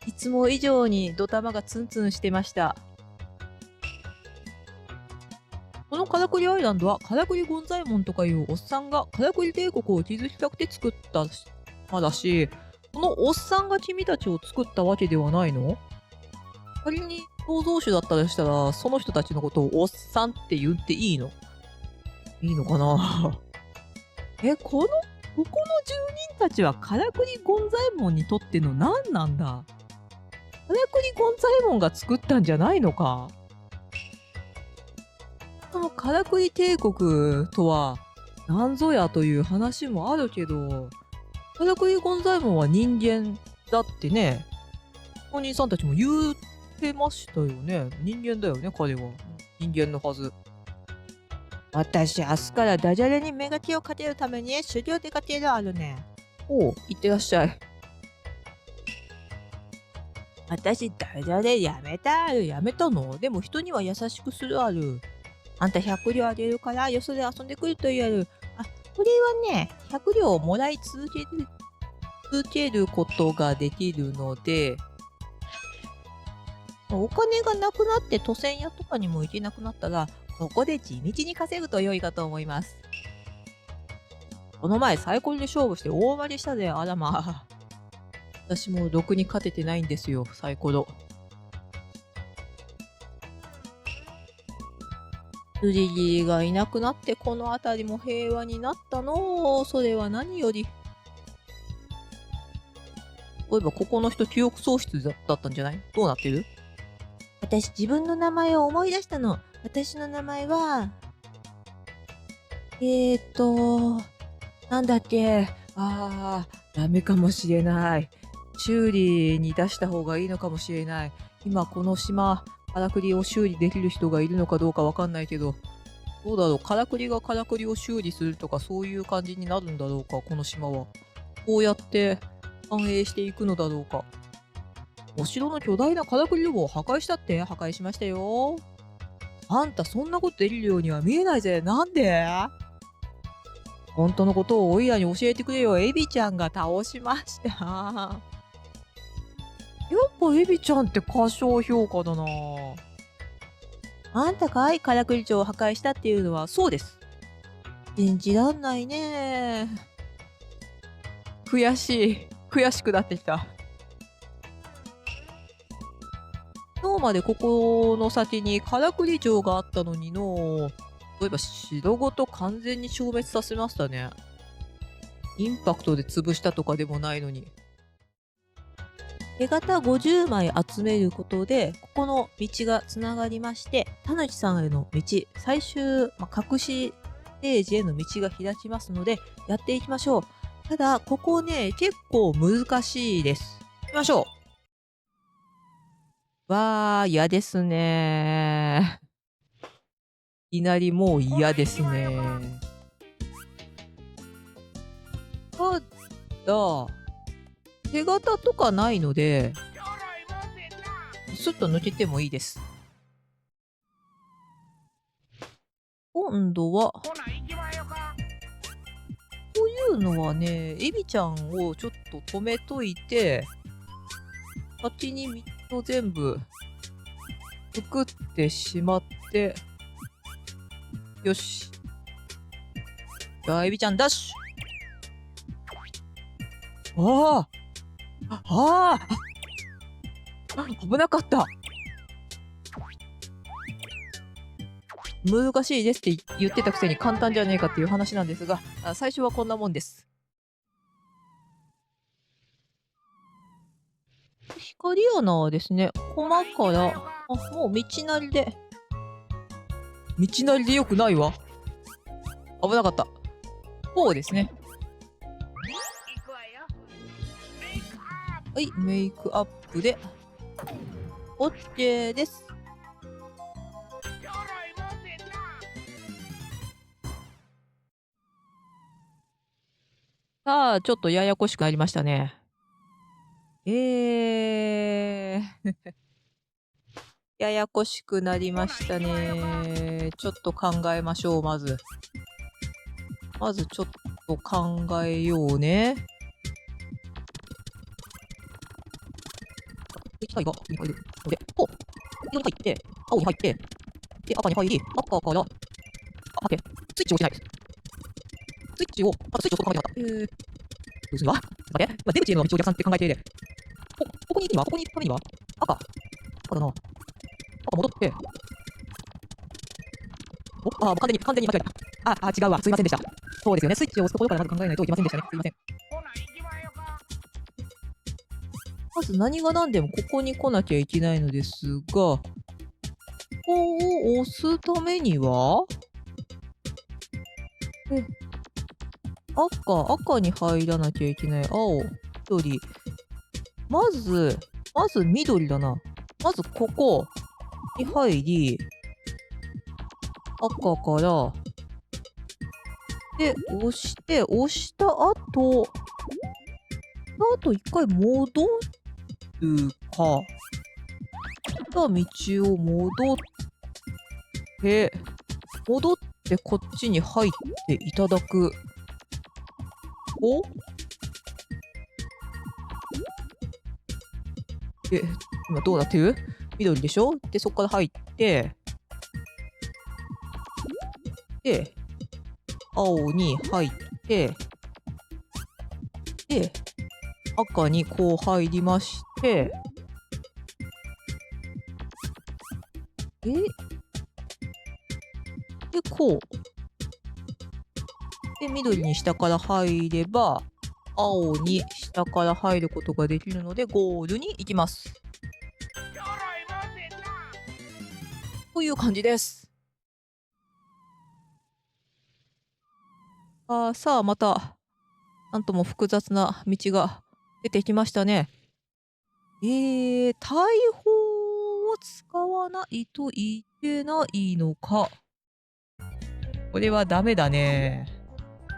いつも以上にドタマがツンツンしてました。このからくりアイランドはからくり権左衛門とかいうおっさんがからくり帝国を築きたくて作った島だし、このおっさんが君たちを作ったわけではないの？仮に創造主だったらしたら、その人たちのことをおっさんって言っていいの？いいのかなここの住人たちはからくり権左衛門にとっての何なんだ？からくり権左衛門が作ったんじゃないのか？そのからくり帝国とは何ぞやという話もあるけど、からくり権左衛門は人間だってね、お兄さんたちも言ってましたよね。人間だよね、彼は。人間のはず。私、明日からダジャレに磨きをかけるために修行出かけるあるね。おう、行ってらっしゃい。私、ダジャレやめたある。やめたの？でも人には優しくするある。あんた100両あげるからよそで遊んでくると言える。これはね、100両をもらい続けることができるので、お金がなくなって都船屋とかにも行けなくなったら、ここで地道に稼ぐと良いかと思います。この前サイコロで勝負して大負けしたぜ、あらまあ。私もろくに勝ててないんですよ、サイコロ。ルリリーがいなくなってこの辺りも平和になったの。それは何より。そういえばここの人記憶喪失だったんじゃない？どうなってる？私自分の名前を思い出したの。私の名前は、なんだっけ。ダメかもしれない。修理に出した方がいいのかもしれない。今この島、からくりを修理できる人がいるのかどうかわかんないけど、どうだろう。からくりがからくりを修理するとかそういう感じになるんだろうか、この島は。こうやって繁栄していくのだろうか。お城の巨大なからくりロボを破壊したって？破壊しましたよ。あんたそんなことできるようには見えないぜ。なんで？本当のことをおいらに教えてくれよ。エビちゃんが倒しました。やっぱエビちゃんって過小評価だな。あんたかいからくり城を破壊したっていうのはそうです。信じらんないね。悔しい。悔しくなってきた。今日までここの先にからくり城があったのにの。そういえば城ごと完全に消滅させましたね。インパクトで潰したとかでもないのに。手形50枚集めることで、ここの道がつながりまして、田主さんへの道、最終、隠しステージへの道が開きますので、やっていきましょう。ただ、ここね、結構難しいです。行きましょう。わー、嫌ですね。いきなりもう嫌ですね。ただ、手形とかないので、スッと抜けてもいいです。今度は、こういうのはね、エビちゃんをちょっと止めといて、先に道を全部作ってしまって、よし。じゃあ、エビちゃんダッシュ。危なかった。難しいですって言ってたくせに簡単じゃねえかっていう話なんですが、最初はこんなもんです。光穴はですね、駒から、もう道なりで。道なりでよくないわ。危なかった。こうですね。はい、メイクアップで、OK です。さあ、ちょっとややこしくなりましたね。ややこしくなりましたね。ちょっと考えましょう、まず。まずちょっと考えようね。機械が2回いるので、黄色に入って、青に入って、で、赤に入り、赤から、待って、スイッチを押してないです。スイッチを考えてなかった。どうするわ待って、出口への道を逆算って考えて、ここに行くには、ここに行くためには、赤だな。赤戻って、完全に間違えた。違うわ。すいませんでした。そうですよね。スイッチを押すところからまず考えないといけませんでしたね。すいません。まず何が何でもここに来なきゃいけないのですが、ここを押すためには、赤に入らなきゃいけない。青、緑。まず緑だな。まずここに入り、赤から、で、押した後、一回戻るか。道を戻ってこっちに入っていただく。今どうなってる？緑でしょ？で、そこから入って、で、青に入って、で、赤にこう入りまして、で、こう。で、緑に下から入れば、青に下から入ることができるので、ゴールに行きます。という感じです。さあ、また、なんとも複雑な道が出てきましたね。大砲を使わないといけないのか。これはダメだね。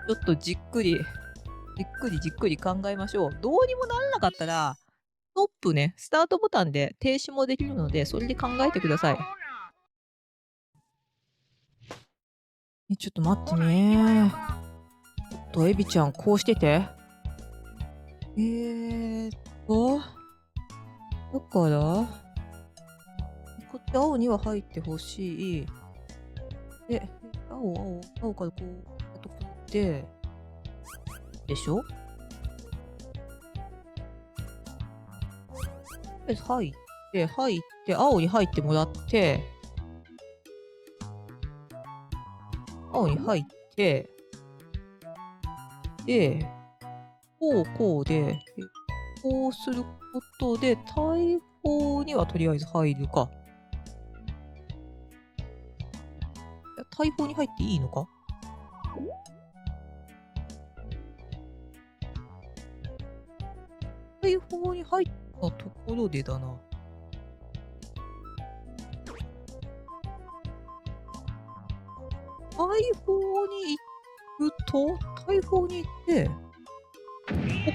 ちょっとじっくり考えましょう。どうにもならなかったら、ストップね、スタートボタンで停止もできるので、それで考えてください。ちょっと待ってね。エビちゃん、こうしてて。だから、こっち青には入ってほしい。で、青からこう、やっとこって、でしょ？入って、青に入ってもらって、青に入って、で、こうで、こうすることで、大砲にはとりあえず入るか。大砲に入っていいのか？大砲に入ったところでだな。大砲に行くと、大砲に行って、こ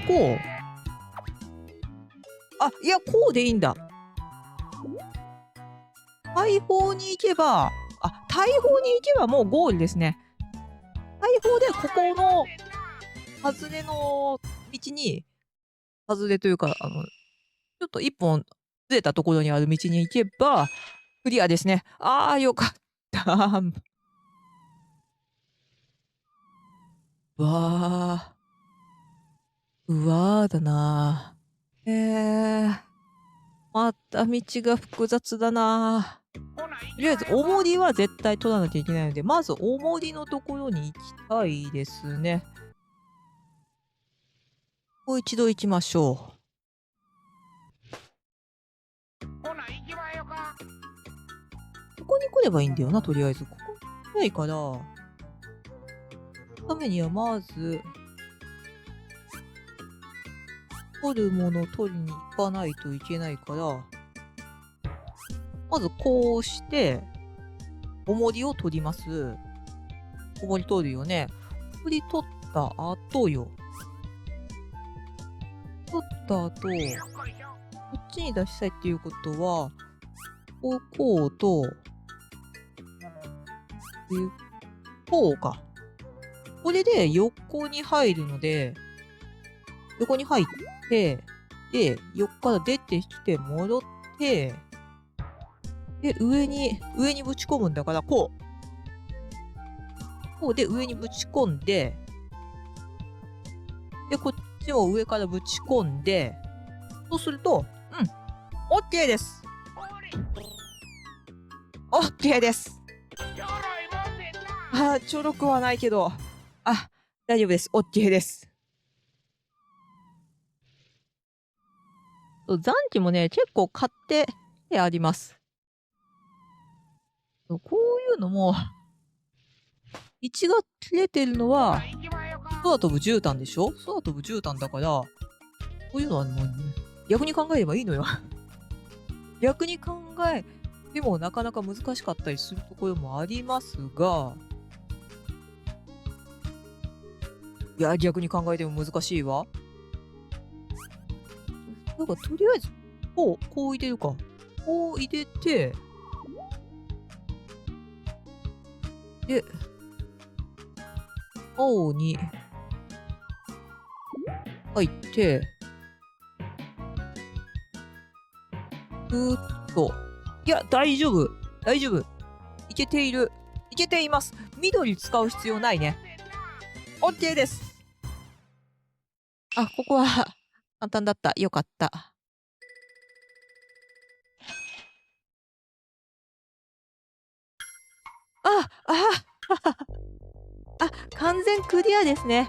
こ、いや、こうでいいんだ。大砲に行けば、大砲に行けばもうゴールですね。大砲でここの、外れの道に、外れというか、ちょっと一本ずれたところにある道に行けば、クリアですね。よかった。うわーだな。また道が複雑だな。とりあえず、重りは絶対取らなきゃいけないので、まず重りのところに行きたいですね。もう一度行きましょう。ここに来ればいいんだよな、とりあえず。ここないから、そのためにはまず、取るものを取りに行かないといけないから、まずこうして、重りを取ります。重り取るよね。重り取った後よ。取った後、こっちに出したいっていうことは、こうと、こうか。これで横に入るので、横に入って、で、横から出てきて戻って、で、上にぶち込むんだから、こうで上にぶち込んで、で、こっちも上からぶち込んで、そうすると、OK です。OK です。ちょろくはないけど、大丈夫です。OK です。残機もね、結構買ってあります。こういうのも、位置が切れてるのは、空飛ぶ絨毯でしょ？空飛ぶ絨毯だから、こういうのはもう、逆に考えればいいのよ。逆に考えてもなかなか難しかったりするところもありますが、いや、逆に考えても難しいわ。なんかとりあえず、こう入れるか。こう入れて、で、青に入って、いや、大丈夫。いけている。いけています。緑使う必要ないね。OK です。ここは、簡単だった。よかった。あ、完全クリアですね。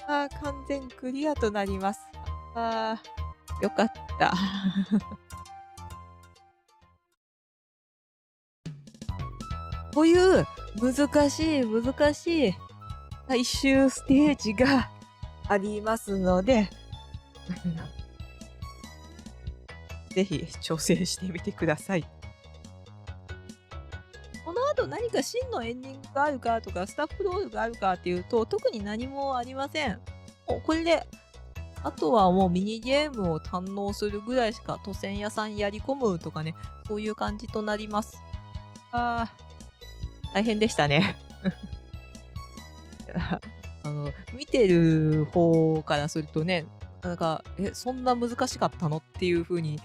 完全クリアとなります。よかった。こういう難しい最終ステージがありますので、ぜひ挑戦してみてください。この後何か真のエンディングがあるかとか、スタッフロールがあるかっていうと、特に何もありません。もうこれで、あとはもうミニゲームを堪能するぐらいしか、都線屋さんやり込むとかね、そういう感じとなります。大変でしたね。見てる方からするとね、なんか、そんな難しかったのっていう風に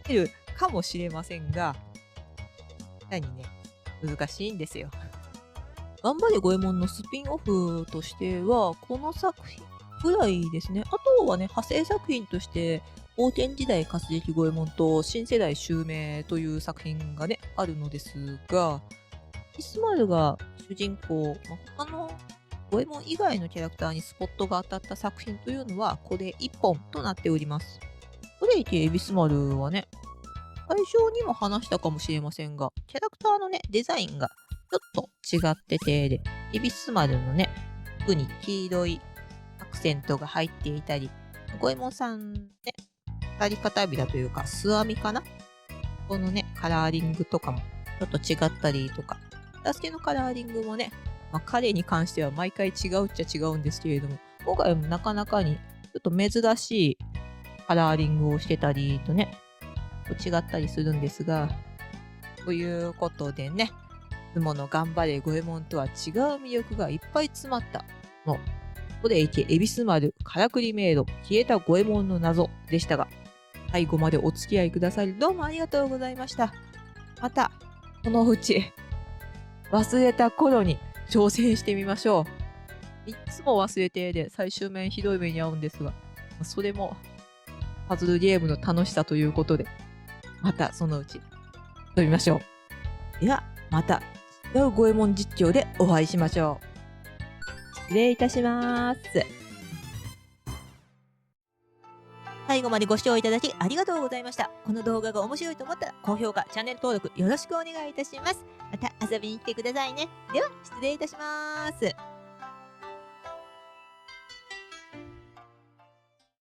見るかもしれませんが、何ね、難しいんですよ。頑張れ五右衛門のスピンオフとしては、この作品ぐらいですね。あとはね、派生作品として、王権時代活劇五右衛門と新世代襲名という作品がね、あるのですが、イスマルが主人公、他の五右衛門以外のキャラクターにスポットが当たった作品というのは、これ1本となっております。それいてエビスマルはね、最初にも話したかもしれませんが、キャラクターのね、デザインがちょっと違ってて、で、エビスマルのね、服に黄色いアクセントが入っていたり、五右衛門さんね、二人片びらというか、素編みかな、このね、カラーリングとかもちょっと違ったりとか、サスケのカラーリングもね、彼に関しては毎回違うっちゃ違うんですけれども、今回もなかなかにちょっと珍しいカラーリングをしてたりとね、違ったりするんですが、ということでね、いつもの頑張れ五右衛門とは違う魅力がいっぱい詰まったの。これいけ恵比寿丸からくり迷路消えた五右衛門の謎でしたが、最後までお付き合いくださりどうもありがとうございました。また、このうち忘れた頃に挑戦してみましょう。いつも忘れてで最終面ひどい目に遭うんですが、それもパズルゲームの楽しさということで、またそのうち飛びましょう。ではまた違う五右衛門実況でお会いしましょう。失礼いたします。最後までご視聴いただきありがとうございました。この動画が面白いと思ったら高評価、チャンネル登録よろしくお願いいたします。また遊びに来てくださいね。では失礼いたします。